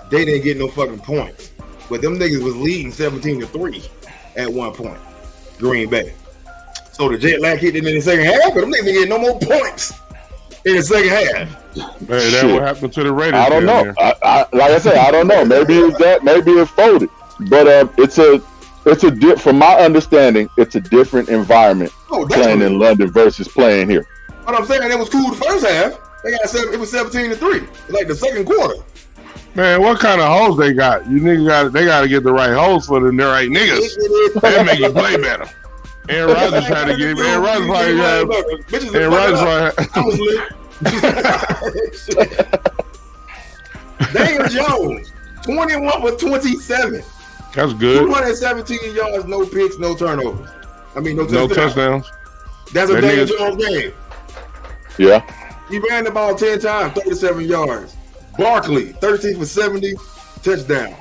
they didn't get no fucking points, but them niggas was leading 17-3 at one point. Green Bay. So the jet lag hit in the second half, but them niggas didn't get no more points in the second half. Hey, that's what happened to the Raiders. I don't know. Like I said, I don't know. Maybe it's that. Maybe it folded. But from my understanding, it's a different environment playing in London versus playing here. What I'm saying, it was cool the first half. It was 17-3, like the second quarter. Man, what kind of hoes they got? You niggas they got to get the right hoes for the right niggas. That make you play better. Aaron Rodgers tried to get him. Aaron Rodgers probably got. Aaron Rodgers I was lit. Daniel Jones, 21 for 27. That's good. 217 yards, no picks, no turnovers. I mean, no touchdowns. That's a Daniel Jones game. Yeah. He ran the ball 10 times, 37 yards. Barkley, 13 for 70, touchdown.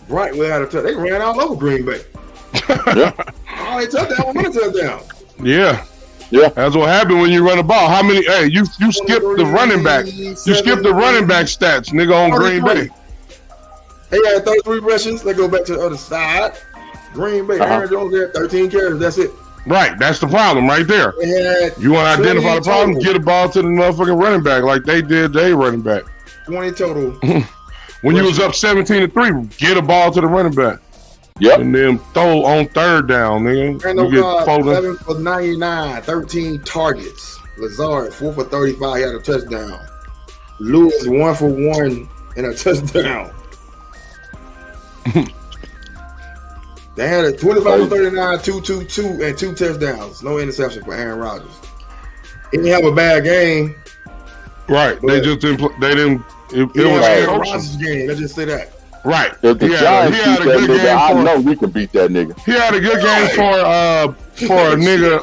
Right, without a touchdown. They ran all over Green Bay. Yeah. All they touchdown, one touchdown. Yeah. Yeah. That's what happened when you run the ball. How many? Hey, you skipped the running back. You skipped the running back stats, nigga, on Green Bay. They had 33 rushes. They go back to the other side. Green Bay, Aaron Jones had 13 carries. That's it. Right, that's the problem right there. You want to identify the problem, total. Get a ball to the motherfucking running back like they did their running back. 20 total. When you was up 17-3, get a ball to the running back. Yep. And then throw on third down, nigga. Randall Cobb, 7 for 99, 13 targets. Lazard, 4 for 35, he had a touchdown. Lewis, 1 for 1 and a touchdown. They had a 25 for 39, 2 and 2 touchdowns. No interception for Aaron Rodgers. He didn't have a bad game. Right. They just didn't. They didn't. It was Aaron Rodgers' game. Let's just say that. Right. If the Giants beat that nigga, I know we can beat that nigga. He had a good game for a nigga,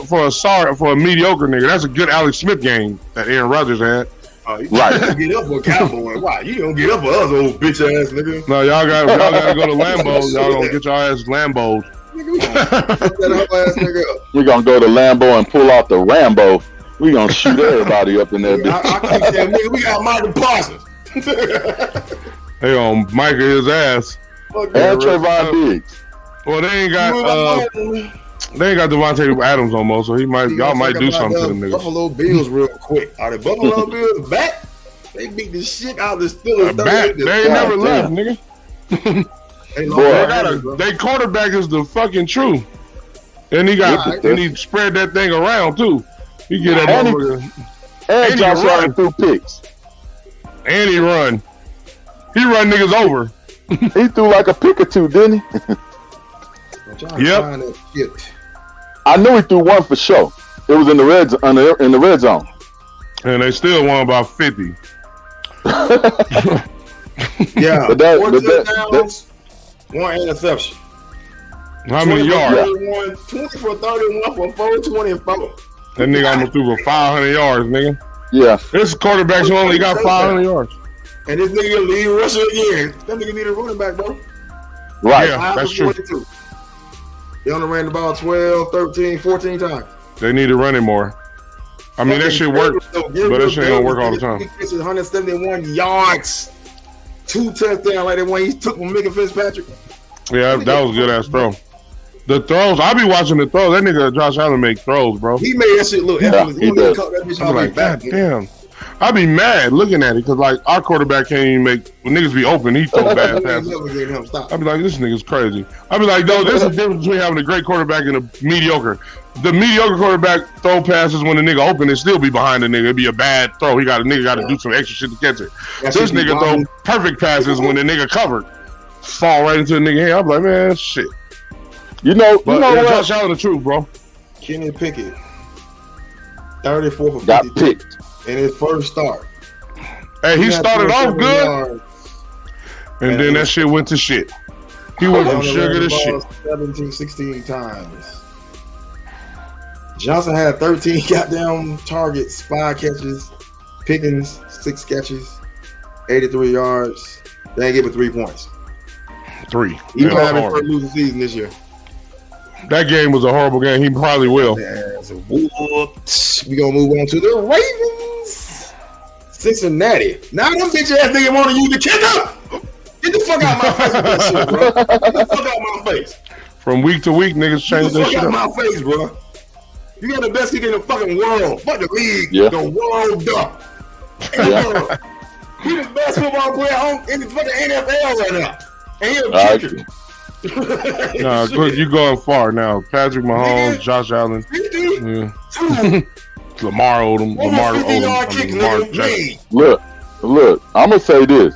for a mediocre nigga. That's a good Alex Smith game that Aaron Rodgers had. You right. Get up for a Cowboy. Why? You don't get up for us, old bitch ass nigga. No, y'all gotta go to Lambeau. Y'all gonna get your ass Lambeau'd. We're gonna go to Lambeau and pull out the Rambo. We gonna shoot everybody up in there. I keep saying, nigga, we got Michael Parsons. They gonna mic his ass. And Trayvon Diggs. Well, they ain't got Devontae Adams no more, so y'all might do something to them niggas. Buffalo Bills real quick. Are the Buffalo Bills back? They beat the shit out of the Steelers. Back. They ain't never left, nigga. They quarterback is the fucking truth. And he spread that thing around too. He get that and Josh Allen threw picks. And he run. He run niggas over. He threw like a pick or two, didn't he? Yep. I knew he threw one for sure. It was in the red zone. And they still won about 50. Yeah. But one interception. How many yards? 20 for 31 for 424. That nigga almost threw for 500 yards, nigga. Yeah. This quarterback who only got 500 yards. And this nigga lead rusher again. That nigga need a running back, bro. Right. Yeah, that's true. They only ran the ball 12, 13, 14 times. They need to run it more. I mean, that shit works, but that shit ain't gonna work all the time. 171 yards. 2 touchdowns like that one he took from Micah Fitzpatrick. Yeah, that was a good ass throw. The throws, I be watching the throws. That nigga Josh Allen make throws, bro. He made that shit look effortless. He does. I be like, God damn. I be mad looking at it because like our quarterback can't even make when niggas be open. He throw bad passes. I be like, this nigga's crazy. I be like, no, there's a difference between having a great quarterback and a mediocre. The mediocre quarterback throw passes when the nigga open and still be behind the nigga. It'd be a bad throw. Nigga got to do some extra shit to catch it. This nigga throw perfect passes when the nigga covered. Fall right into the nigga head. I'm like, man, shit. You know what? Josh Allen the truth, bro. Kenny Pickett, 34 for 52. Got picked in his first start. Hey, he started off good, and then that shit went to shit. He went from sugar to shit. 17, 16 times. Johnson had 13 goddamn targets, 5 catches. Pickens, 6 catches, 83 yards. They ain't give it 3 points. 3. He might have his first losing season this year. That game was a horrible game. He probably will. We gonna move on to the Ravens. Cincinnati. Now them bitch ass nigga want to use the kicker. Get the fuck out my face with that shit, bro. Get the fuck out my face. From week to week, niggas change that shit. Get the fuck out my face, bro. You got the best kicker in the fucking world. Fuck the league. Yeah. The world up. Yeah. He the best football player in the fucking NFL right now. And he a kicker. Nah, good. You going far now. Patrick Mahomes, Josh Allen, Lamar Odom, Lamar Jackson. Look. I'm gonna say this: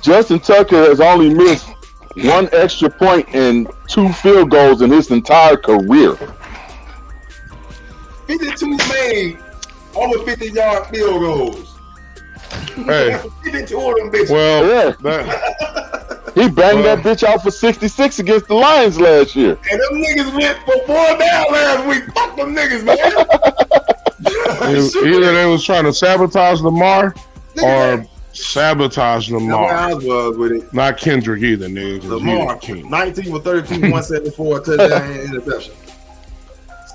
Justin Tucker has only missed 1 extra point and 2 field goals in his entire career. 52 made over 50-yard field goals. Hey, 52 of them bitches. Well, he banged that bitch out for 66 against the Lions last year. And them niggas went for 4 down last week. Fuck them niggas, man. Either they was trying to sabotage Lamar or sabotage Lamar. I was with it. Not Kendrick either, nigga. Lamar, 19 for 32, 174, touchdown and interception.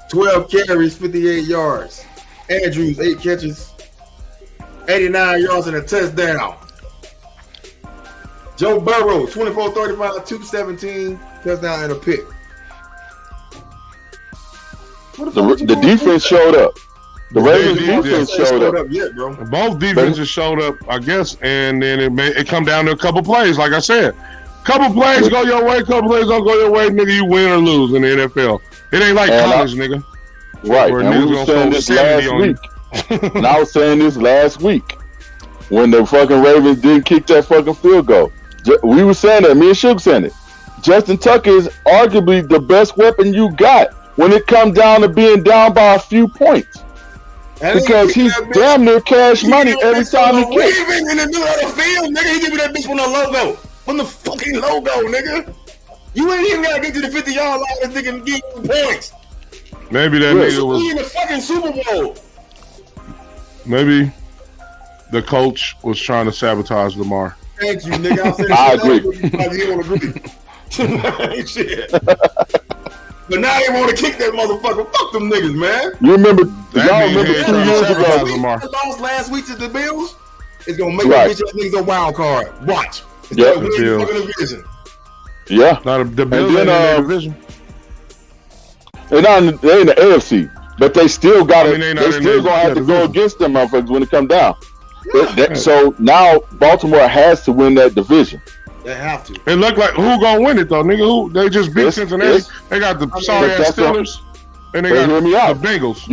12 carries, 58 yards. Andrews, 8 catches, 89 yards and a touchdown. Joe Burrow, 24-35, 217, touchdown and a pick. The defense showed up. The Ravens defense showed up. Yet, bro. Both defenses showed up, I guess, and then it come down to a couple plays. Like I said, couple plays go your way, couple plays don't go your way, nigga. You win or lose in the NFL. It ain't like college, nigga. Right. And we were saying this last week. And I was saying this last week when the fucking Ravens didn't kick that fucking field goal. We were saying that. Me and Suge saying it. Justin Tucker is arguably the best weapon you got when it comes down to being down by a few points. Because he's damn near cash money every time he kicks. Waving in the middle of the field, nigga. He give me that bitch from the logo. From the fucking logo, nigga. You ain't even gotta get to the 50-yard line. This nigga give you points. Maybe that nigga was in the fucking Super Bowl. Maybe the coach was trying to sabotage Lamar. Thank you, nigga. I agree. He don't agree. Shit. But now they want to kick that motherfucker. Fuck them niggas, man. You remember? That Y'all remember 2 years ago? Lamar Lost last week to the Bills. It's gonna make that bitch ass niggas a wild card. Watch. Yeah, the Bills. Yeah. Not the Bills in their division. They're in the AFC, but they still got to. they They still gonna have to go against them motherfuckers when it come down. Yeah. So now Baltimore has to win that division. They have to. It looked like who gonna win it though, nigga? Who they just beat Cincinnati? They got the sorry ass Steelers, and they got the Bengals.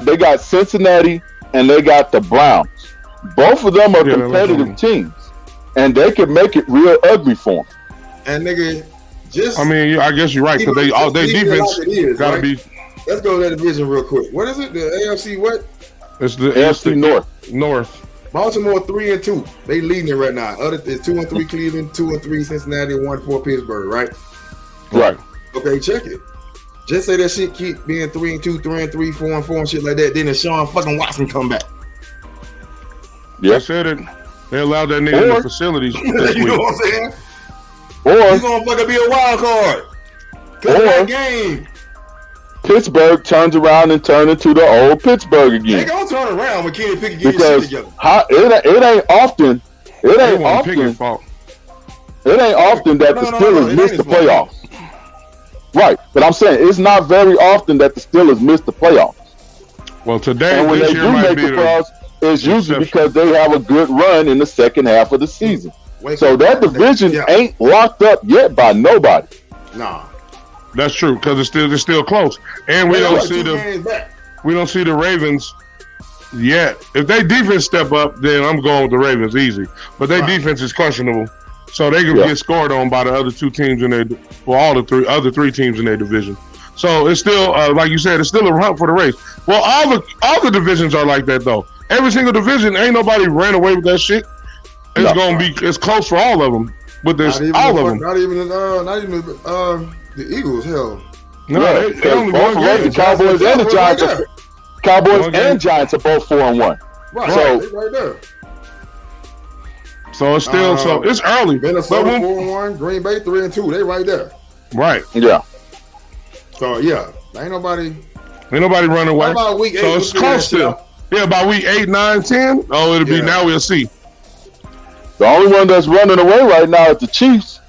They got Cincinnati and they got the Browns. Both of them are competitive teams, and they can make it real ugly for them. And nigga, just I guess you're right because their defense gotta be. Let's go to that division real quick. What is it? The AFC what? It's the AFC North. Baltimore 3-2. They leading it right now. It's 2-3 Cleveland, 2-3 Cincinnati, 1-4 Pittsburgh. Right. Right. Okay, check it. Just say that shit keep being 3-2, 3-3, 4-4, and shit like that. Then Deshaun fucking Watson come back. Yeah. I said it. They allowed that nigga in the facilities this week. You know what I'm saying? Or he's gonna fucking be a wild card. That game. Pittsburgh turns around and turns into the old Pittsburgh again. They gonna turn around when Kenny Pickett get his shit together. It ain't often that the Steelers miss the playoffs. Right, but I'm saying it's not very often that the Steelers miss the playoffs. Well, today, and when they do make the playoffs, it's usually because they have a good run in the second half of the season. So that division ain't locked up yet by nobody. Nah. That's true because it's still close, and we don't see the Ravens yet. If they defense step up, then I'm going with the Ravens easy. But their defense is questionable, so they can get scored on by the other two teams in their other three teams in their division. So it's still like you said, it's still a hunt for the race. Well, all the divisions are like that though. Every single division, ain't nobody ran away with that shit. It's gonna be close for all of them. But there's all of them. Not even the Eagles, hell. No, they only both one game. The Cowboys and the Giants. Cowboys and Giants are both 4-1. Right, so right there. So it's still it's early. Minnesota 4-1, Green Bay 3-2. They right there. Right. Yeah. So ain't nobody running away. About week 8, so it's close still. Yeah, by week 8, 9, 10. Oh, it'll be now. We'll see. The only one that's running away right now is the Chiefs.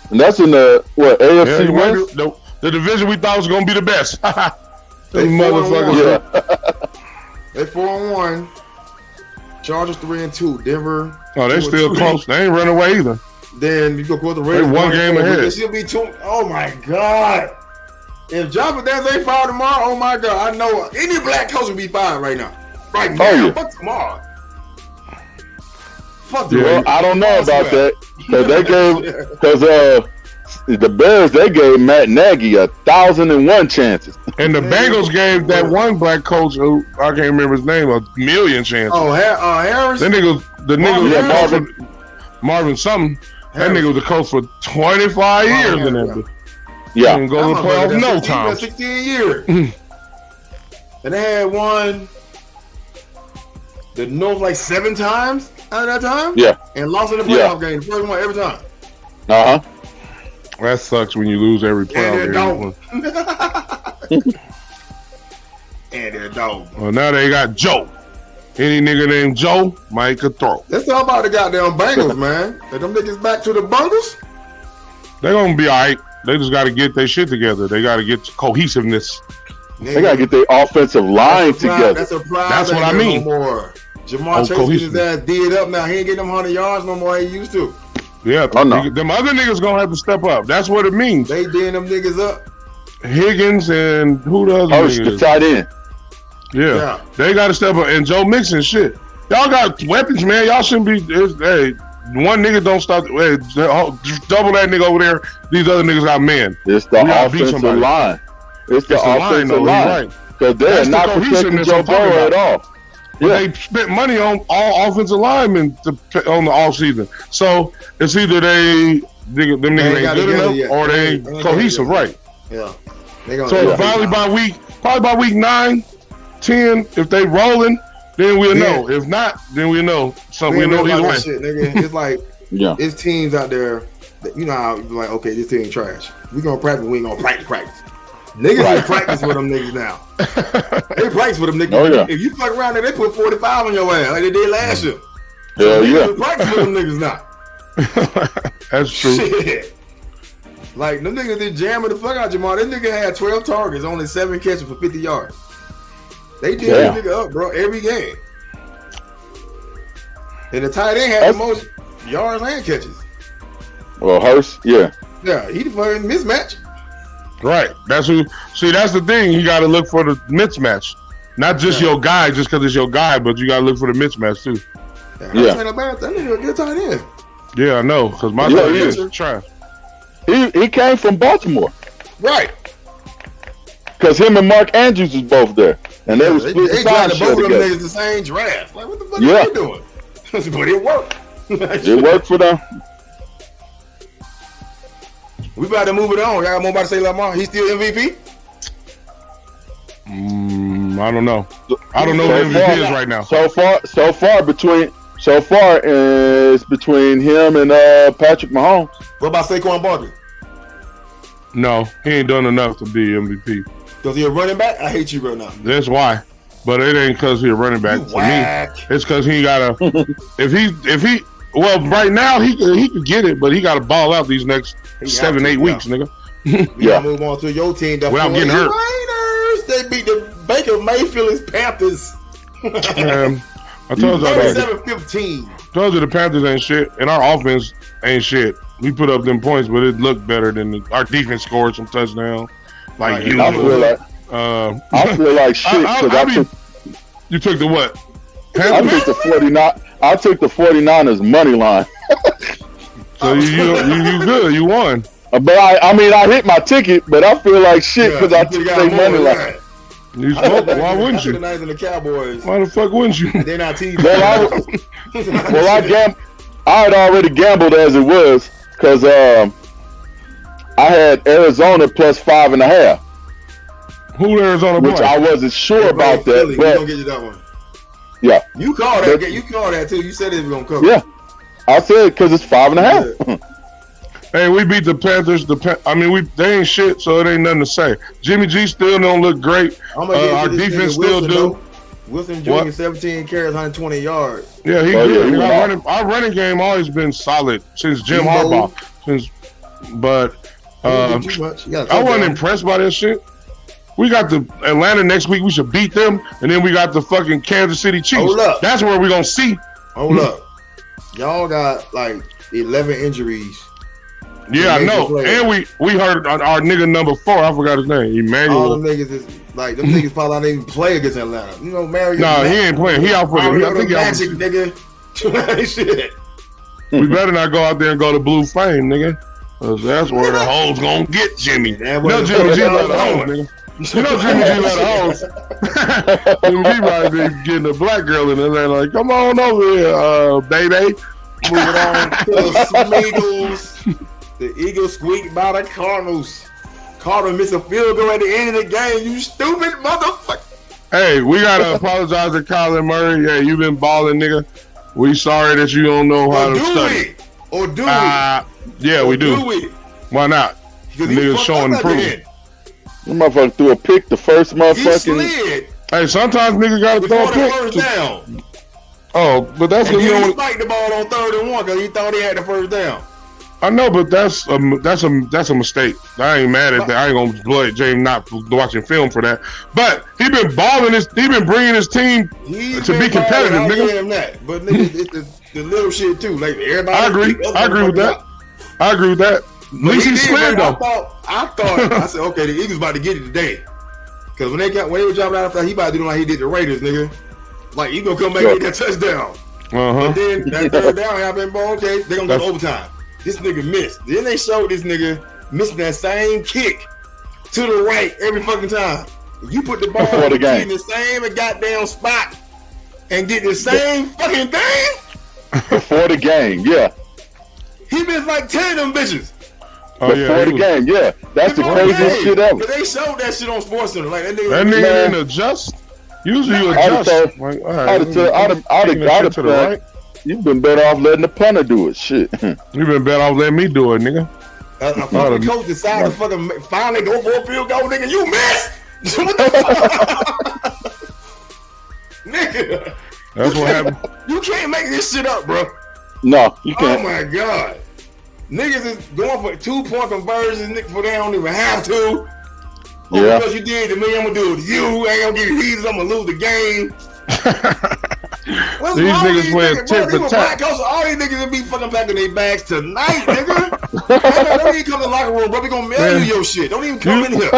And that's in the AFC West? The division we thought was gonna be the best. They motherfuckers. They 4-1. Chargers 3-2. Denver. Oh, they still close. They ain't running away either. Then you go to the Raiders. They one game ahead. They still be 2. Oh my God! If Josh McDaniels ain't fired tomorrow, oh my God! I know any black coach would be fired right now. Right now. Fuck tomorrow. Well, I don't know about that because the Bears gave Matt Nagy 1,001 chances, and the Bengals gave that one black coach who I can't remember his name 1,000,000 chances. Oh, Harris. That nigga, Marvin something. Harris. That nigga was the coach for 25 years in that. Yeah, didn't go to the playoffs no 16, time. 16 years, and they had won the North like 7 times out of that time. Yeah, and lost in the playoff game. The first one every time. That sucks when you lose every playoff game. And they're dog. Well, now they got Joe. Any nigga named Joe might could throw. Let's talk about the goddamn Bengals, man. Let them niggas back to the Bengals. They're gonna be all right. They just got to get their shit together. They got to get cohesiveness. They got to get their offensive line together. That's what I mean. No more. Jamar Chase getting his ass did up now. He ain't getting them 100 yards no more. He used to. Yeah, them other niggas gonna have to step up. That's what it means. They did them niggas up. Higgins and who the other niggas? The tight end. Yeah, they got to step up. And Joe Mixon, shit. Y'all got weapons, man. Y'all shouldn't be. Hey, one nigga don't stop. Hey, double that nigga over there. These other niggas got men. It's the offensive line. It's the offensive line. Right. Because they're not protecting Joe Burrow at all. But they spent money on all offensive linemen on the offseason. So it's either them niggas ain't good enough or they ain't cohesive, right? Yeah. So probably by week 9, 10, if they rolling, then we'll know. If not, then we'll know. So we know either way. Shit, nigga. It's like it's teams out there that, you know how like, okay, this team trash. We gonna practice, we ain't gonna practice. Niggas in practice with them niggas now. They practice with them niggas. Oh, yeah. If you fuck around there, they put 45 on your ass like they did last year. Hell yeah. They practice with them niggas now. That's true. Shit. Like, them niggas did jamming the fuck out Jamal. This nigga had 12 targets, only 7 catches for 50 yards. They did that nigga up, bro, every game. And the tight end had the most yards and catches. Well, Hurst, yeah, he the fucking mismatch. Right. That's the thing. You got to look for the mismatch. Not just your guy, just because it's your guy, but you got to look for the mismatch too. That nigga a good tight end. Yeah, I know, because my tight end is trash. He came from Baltimore. Right. Because him and Mark Andrews was both there. And they was they drafted both of them niggas the same draft. Like, what the fuck are they doing? But it worked. It worked for them. We about to move it on. Y'all got more about to say Lamar? He's still MVP? I don't know. I don't know who MVP is right now. So far is between him and Patrick Mahomes. What about Saquon Barkley? No, he ain't done enough to be MVP. Because he a running back? I hate you right now. That's why. But it ain't because he a running back. For me, it's because he got to. if he. Well, right now he could get it, but he got to ball out these next 7-8 weeks, nigga. We gotta move on to your team. Without getting hurt. Raiders, they beat the Baker Mayfield's Panthers. I told you 37-15. Told you the Panthers ain't shit, and our offense ain't shit. We put up them points, but it looked better than our defense scored some touchdowns. Like you. I feel like shit because you took the what? I took the 49. I took the 49ers money line. So you good. You won. But I hit my ticket, but I feel like shit because I took their money line. You spoke. Why wouldn't you? The Niners and the Cowboys. Why the fuck wouldn't you? They're not teams. I had already gambled as it was because I had Arizona plus 5.5. Who Arizona? Which I wasn't sure about that. Philly, but we gonna get you that one. Yeah. You called that. You called that too. You said it was gonna cover. Yeah. I said because it's 5.5. Hey, we beat the Panthers. They ain't shit, so it ain't nothing to say. Jimmy G still don't look great. Our defense still do. Wilson Jr. 17 carries, 120 yards. Yeah, he good. Our running game always been solid since Jim Harbaugh. I wasn't impressed by that shit. We got the Atlanta next week. We should beat them, and then we got the fucking Kansas City Chiefs. Hold up. That's where we're gonna see. Hold up. Y'all got like 11 injuries. Yeah, I know. And we heard our nigga number 4. I forgot his name. Emmanuel. All them niggas is like them niggas probably not even play against Atlanta. You know, Mario. Nah, he ain't playing. He out for the. I think he Magic, nigga. Shit. We better not go out there and go to Blue Flame, nigga. Cause that's where the hoes gonna get Jimmy. No, Jimmy G let the hoes, nigga. You know Jimmy G let the hoes. Jimmy G right there getting a black girl in there, like, come on over here, baby. Moving on to the Eagles. The Eagles squeaked by the Cardinals. Cardinals missed a field goal at the end of the game. You stupid motherfucker. Hey, we gotta apologize to Kyler Murray. Yeah, you been balling, nigga. We sorry that you don't know how to study. Or do we? Yeah, we do. Why not? Niggas showing improvement. That motherfucker threw a pick the first motherfucking. He slid. Hey, sometimes niggas gotta throw a pick. First down. Oh, but that's because he spiked the ball on 3rd and 1 because he thought he had the first down. I know, but that's a mistake. I ain't mad at that. I ain't gonna blame James not watching film for that. But he been balling he been bringing his team to be competitive, nigga. Him that. But nigga, it's the little shit too. Like everybody. I agree with that. At least he slid though. I thought I said, okay, the Eagles about to get it today. Because when they were dropping out, he about to do like he did the Raiders, nigga. Like he gonna come back and get that touchdown. But then that 3rd down happened, bro. Okay, they gonna go to overtime. This nigga missed. Then they showed this nigga missing that same kick to the right every fucking time. You put the ball Before the game. in the same goddamn spot and get the same fucking thing? Before the game, yeah. He missed like 10 of them bitches. Before the game, yeah. That's the craziest shit ever. They showed that shit on SportsCenter. Like, that nigga didn't adjust. Usually you adjust. You've been better off letting the punter do it. Shit. You've been better off letting me do it, nigga. A fucking coach decided to fucking finally go for a field goal, nigga. You missed. What the fuck? Nigga. That's what happened. You can't make this shit up, bro. No, you can't. Oh my god. Niggas is going for 2-point conversions, niggas, for they don't even have to. Yeah. Because you did to me, I'm gonna do it to you. I ain't gonna get it easy, I'm gonna lose the game. These niggas playing tit for tat. All these niggas will be fucking packing their bags tonight, nigga. Don't even come to the locker room, bro. We gonna mail you your shit. Don't even come in here.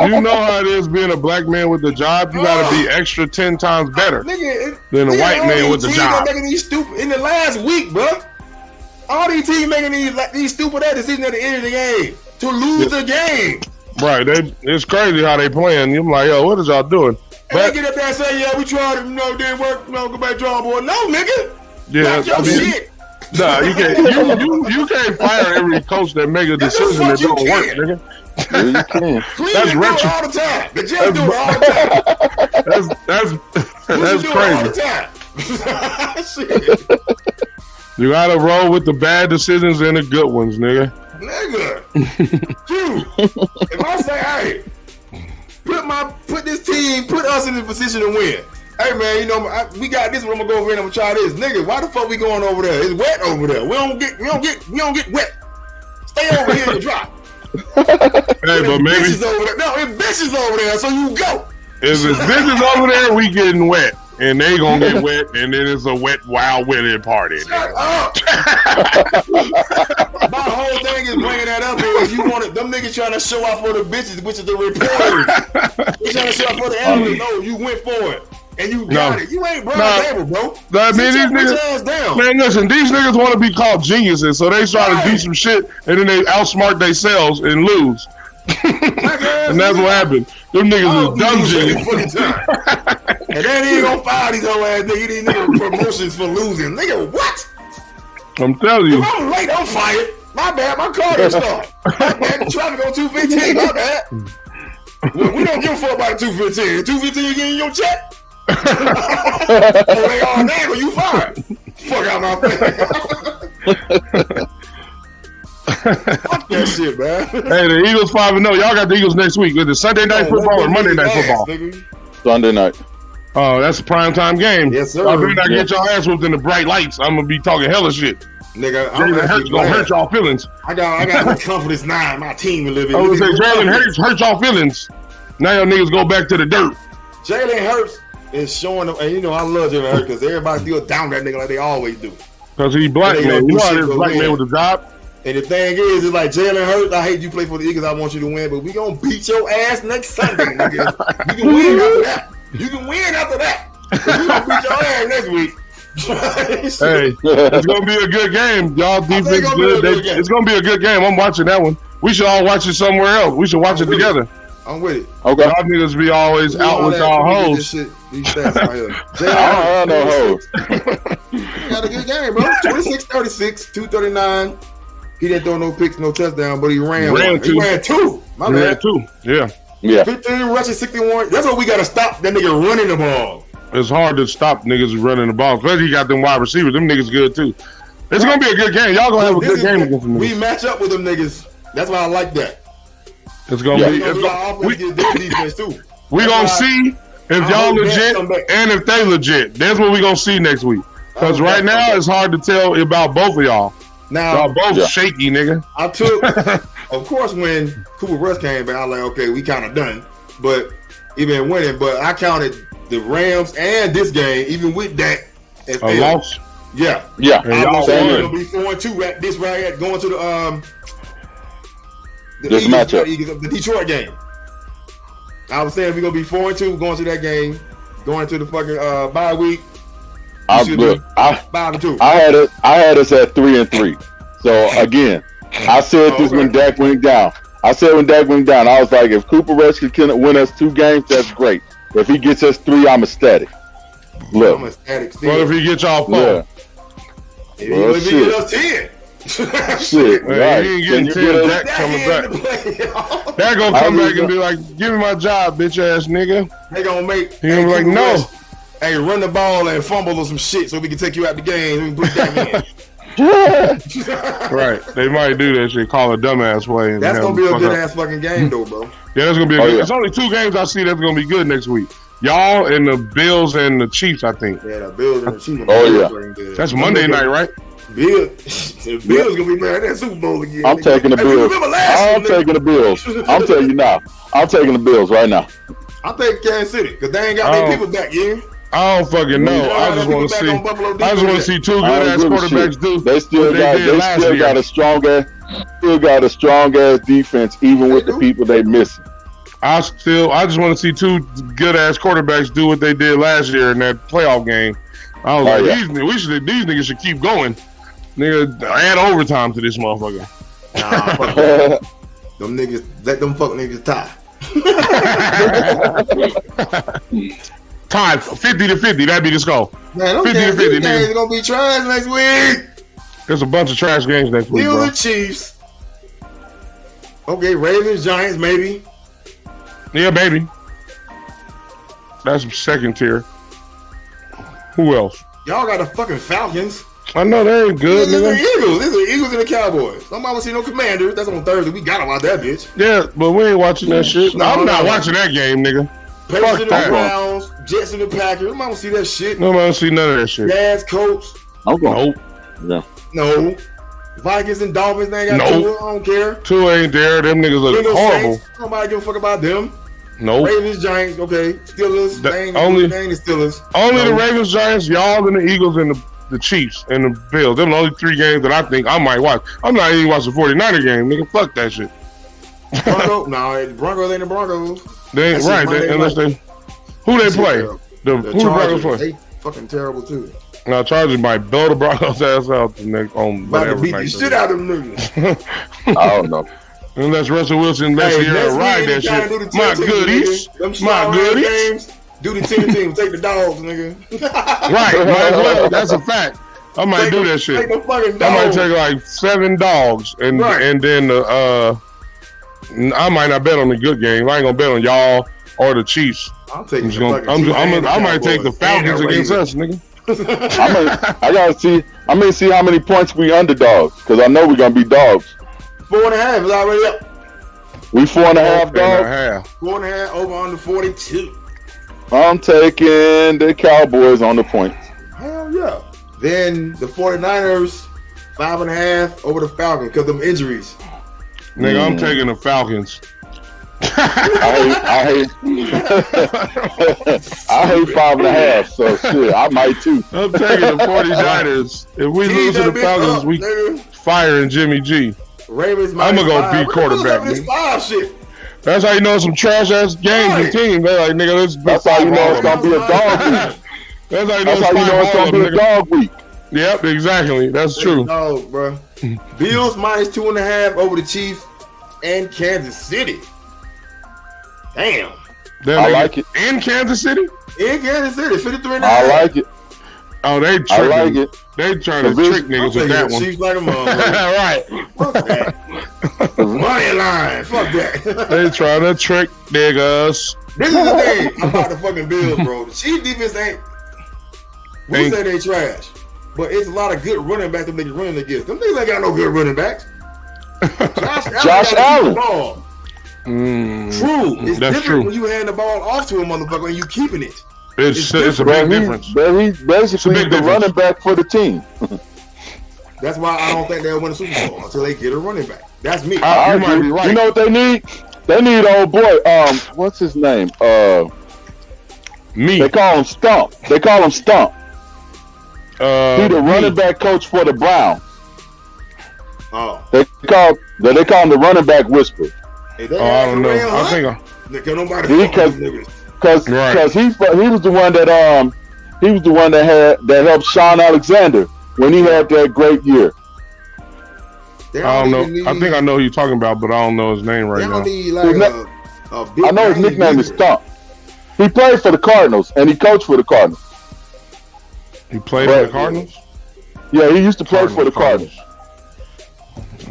You know how it is being a black man with a job. You gotta be extra 10 times better than a white man with a job. Making these stupid in the last week, bro. All these teams making these stupid ass decisions at the end of the game to lose the game. Right, it's crazy how they playing. I'm like, yo, what is y'all doing? And they get up there and say, yeah, we tried it, it didn't work, go back to drawing board. No, nigga. Yeah, shit. Nah, you can't. You can't fire every coach that make a decision that don't work, nigga. Yeah, you can. That's retro all the time. The Jets do it all the time. That's crazy. All the time. Shit. You gotta roll with the bad decisions and the good ones, nigga. Nigga. Dude, if I say, hey, put us in the position to win. Hey man, we got this one. I'm gonna go over here and I'm gonna try this. Nigga, why the fuck we going over there? It's wet over there. We don't get wet. Stay over here and dry. Hey, but maybe it's bitches over there, so you go. If it's bitches over there, we getting wet. And they gonna get wet, and then it's a wet, wild wedding party. Shut up! My whole thing is bringing that up is them niggas trying to show off for the bitches, which is the reporters. They trying to show off for the analysts. No, you went for it. And you got it. You ain't Brian Dable, bro. These niggas, man, listen, these niggas want to be called geniuses, so they try to do some shit, and then they outsmart themselves and lose. And that's what happened. Them niggas is dumb geniuses. And then he ain't gonna fire these whole ass niggas. These niggas promotions for losing. Nigga, what? I'm telling you. If I'm late, I'm fired. My bad, my car didn't start. My bad, the traffic on 215. My bad. We don't give a fuck about the 215. 215 you getting your check? They all name or you fired. Fuck out my face. Fuck that shit, man. Hey, the Eagles 5-0. Y'all got the Eagles next week. Is it Sunday night football or Monday night football? Sunday night. Oh, that's a primetime game. Yes, sir. I better not get your ass whooped in the bright lights. I'm gonna be talking hella shit. Nigga, Jalen Hurts gonna hurt y'all feelings. I got confidence 9. My team will live in. I was gonna say Jalen Hurts hurt y'all feelings. Now y'all niggas go back to the dirt. Jalen Hurts is showing them, and I love Jalen Hurts because everybody still down that nigga like they always do. Because he's black, man. You know how this black man with a job. And the thing is, it's like Jalen Hurts, I hate you play for the Eagles, I want you to win, but we gonna beat your ass next Sunday, nigga. You can win after that. You can win after that. We gonna beat your ass next week. Hey, it's gonna be a good game. Y'all defense good. It's gonna be a good game. I'm watching that one. We should all watch it somewhere else. We should watch it together. I'm with it. Okay. Y'all niggas be always out with y'all hoes. These stats right here. I don't know hoes. Got a good game, bro. 26-36, 239. He didn't throw no picks, no touchdown, but he ran two. He ran two. My bad. Ran two. Yeah. 15 rushes, 61. That's what we got to stop that nigga running the ball. It's hard to stop niggas running the ball, especially you got them wide receivers. Them niggas good too. It's gonna be a good game. Y'all gonna have a good game against them niggas. We match up with them niggas. That's why I like that. It's gonna be. We gonna see if y'all legit and if they legit. That's what we gonna see next week. Because right now it's hard to tell about both of y'all. Now y'all both shaky, nigga. I took, of course, when Cooper Rush came back, I was like, okay, we kind of done. But even winning, but I counted the Rams and this game, even with that, as a loss. Yeah. And I was gonna be 4-2 at this right going to the matchup, the Detroit game. I was saying we're gonna be 4-2 going to that game, going to the fucking bye week. I had us at 3-3. So again, I said this when Dak went down. I said when Dak went down, I was like, if Cooper Rush can win us 2 games, that's great. If he gets us 3, I'm ecstatic. Look. I'm ecstatic still. Well, if he gets y'all 4. Yeah. If he get us 10. Shit, right. He ain't getting 10. Dak coming back. Dak gonna come back and be like, give me my job, bitch ass nigga. They gonna make. He gonna be like, no. Hey, run the ball and fumble or some shit so we can take you out the game and put that in. Right. They might do that shit, call a dumbass way. And that's gonna be a good ass fucking game though, bro. Yeah, that's gonna be a good. It's only 2 games I see that's gonna be good next week. Y'all and the Bills and the Chiefs, I think. Yeah, the Bills and the Chiefs. Good. That's Monday night, right? Bills gonna be playing that Super Bowl again. I'm taking the Bills. I'm taking the Bills. I'm telling you now. I'm taking the Bills right now. I'm taking Kansas City because they ain't got their people back yet. I don't fucking know. I just want to see. I just want to see 2 good ass quarterbacks do. They still got a strong ass defense, even with the people they missing. I just want to see 2 good ass quarterbacks do what they did last year in that playoff game. I was these niggas should keep going. Nigga, add overtime to this motherfucker. Nah, fuck them niggas, let them fuck niggas tie. Tied 50-50. That'd be the score. Man, 50-50. Games are gonna be trash next week. There's a bunch of trash games next week. Bills and Chiefs. Okay, Ravens, Giants, maybe. Yeah, baby. That's second tier. Who else? Y'all got the fucking Falcons. I know they ain't good. This is the Eagles. This is the Eagles and the Cowboys. Somebody will see no Commanders. That's on Thursday. We got to watch that bitch. Yeah, but we ain't watching that shit. I'm not watching that game, nigga. Patriots and the Browns, Jets and the Packers. Nobody will see that shit. Nobody will see none of that shit. Jazz, Colts. Nope. No. Vikings and Dolphins. They ain't got Tua. I don't care. Tua ain't there. Them niggas look horrible. Saints. Nobody give a fuck about them. Nope. Ravens, Giants. Okay. Steelers. They ain't the Steelers. Only the Ravens, Giants, y'all, and the Eagles, and the Chiefs, and the Bills. Them are the only 3 games that I think I might watch. I'm not even watching the 49er game, nigga. Fuck that shit. Broncos ain't the Broncos. They ain't right. Who they play? Who the Broncos play? They fucking terrible too. Now Chargers might blow the Broncos ass out the next on whatever beat the shit out of them niggas. I don't know. Unless Russell Wilson next year ride that shit. My goodies. My goodies. Do the 10 team, take the dogs, nigga. Right, might as well. That's a fact. I might do that shit. Take the fucking dogs. I might take like 7 dogs and then I might not bet on the good game. I ain't gonna bet on y'all or the Chiefs. I'm taking I might take the Falcons against us, nigga. I'm gonna see how many points we underdogs, because I know we're gonna be dogs. 4.5 is already up. We 4.5 dogs. 4.5 over under 42. I'm taking the Cowboys on the points. Hell yeah. Then the 49ers 5.5 over the Falcons because of them injuries. Nigga, I'm taking the Falcons. I hate 5.5, so shit, I might too. I'm taking the 49ers. If we lose to the Falcons, we firing Jimmy G. Ravens, I'm gonna go beat quarterback. That's how you know some trash ass games and teams. They're like, nigga, that's how you know it's gonna be a dog week. That's how you know it's gonna be a dog week. Yep, exactly. That's true. Dog, bro. Bills minus 2.5 over the Chiefs and Kansas City. Damn. I like it. In Kansas City? In Kansas City, 53.5. I like it. Oh, they tricking. I like it. They trying to trick niggas with that one. Chiefs like a mother. Right. Fuck that. Money line. Fuck that. They trying to trick niggas. This is the thing about the fucking Bills, bro. The Chiefs defense ain't. We say they trash, but it's a lot of good running backs them niggas running against. Them niggas ain't got no good running backs. Josh Allen. True. It's That's different true. when you hand the ball off to a motherfucker and you keeping it. It's a big difference. But he's basically the running back for the team. That's why I don't think they'll win a Super Bowl until they get a running back. That's me. You might be right. You know what they need? They need old boy. What's his name? Me. They call him Stump. He's the running back coach for the Browns. Oh. They call him the running back whisperer. I don't know. I think because he was the one that helped Sean Alexander when he had that great year. I don't know. I think I know who you're talking about, but I don't know his name right now. They don't need like a big I know his nickname is Stump. He played for the Cardinals and he coached for the Cardinals. He played for the Cardinals? Yeah, he used to play for the Cardinals.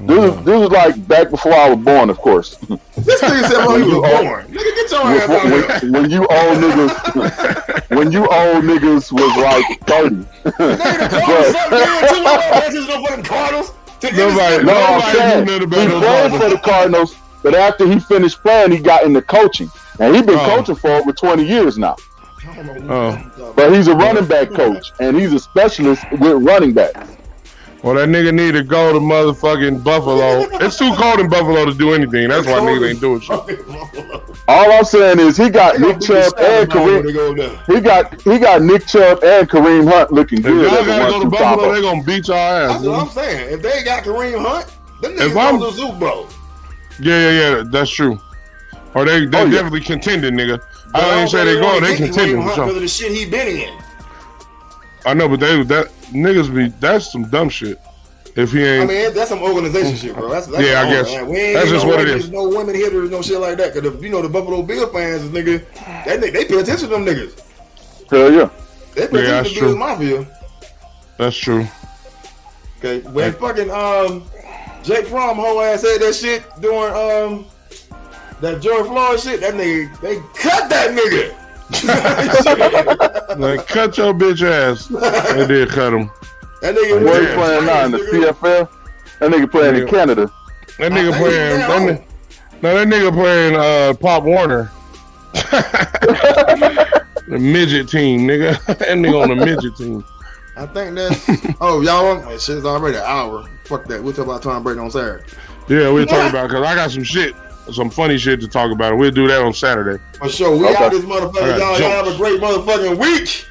This was like back before I was born, of course. This nigga said when he was born. Nigga, get your ass out here. When you old niggas was like 30. Nigga, the Cardinals something good too. That's just no fucking Cardinals. Nobody he played for the Cardinals, but after he finished playing, he got into coaching. And he's been coaching for over 20 years now. But he's a running back coach, and he's a specialist with running backs. Well, that nigga need to go to motherfucking Buffalo. It's too cold in Buffalo to do anything. That's why niggas ain't doing shit. All I'm saying is he got Nick Chubb and Kareem. He got Nick Chubb and Kareem Hunt looking good. If y'all gotta go to Buffalo, they gonna beat y'all ass. That's what I'm saying. If they ain't got Kareem Hunt, them niggas going to the Super Bowl. Yeah. That's true. Or they definitely contending, nigga. I ain't say they going. They contending for something. Because of the shit he been in. I know, but that's some dumb shit. If he ain't, I mean, that's some organization shit, bro. That's yeah, I guess that's just what it is. No women hitters, no shit like that. Because the Buffalo Bill fans, nigga, they pay attention to them niggas. Hell yeah, they pay attention to Bills Mafia. That's true. Okay, when fucking Jake Fromm whole ass said that shit during that George Floyd shit, that nigga, they cut that nigga. Like, cut your bitch ass. They did cut him. That nigga playing now in the CFL. That nigga playing in Canada. That nigga playing. That nigga playing Pop Warner. The midget team, nigga. That nigga on the midget team. I think that's. Oh, y'all want? Shit's already an hour. Fuck that. We'll talk about Tom Brady on Saturday. Yeah, we'll talk about because I got some funny shit to talk about. We'll do that on Saturday. For sure. We out this motherfucker, y'all. Y'all have a great motherfucking week.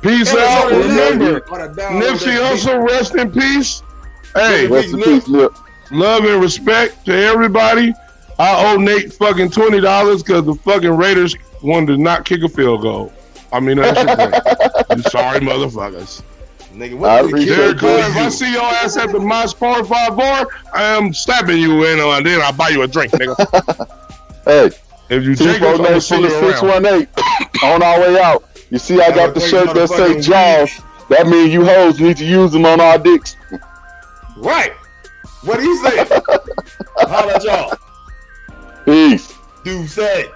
Peace out. Remember, Nipsey Hussle, rest in peace. Hey, rest in peace, Nip. Love and respect to everybody. I owe Nate fucking $20 because the fucking Raiders wanted to not kick a field goal. I mean, that's your point. You sorry motherfuckers. Nigga, what if I see your ass at the Moss Par 5 bar, I am slapping you in and then I'll buy you a drink, nigga. Hey, if you take it, I'm 618 on our way out. You see, I got the shirt that say Jaws. That means you hoes need to use them on our dicks. Right. What do you say? Holla at y'all. Peace. Do say.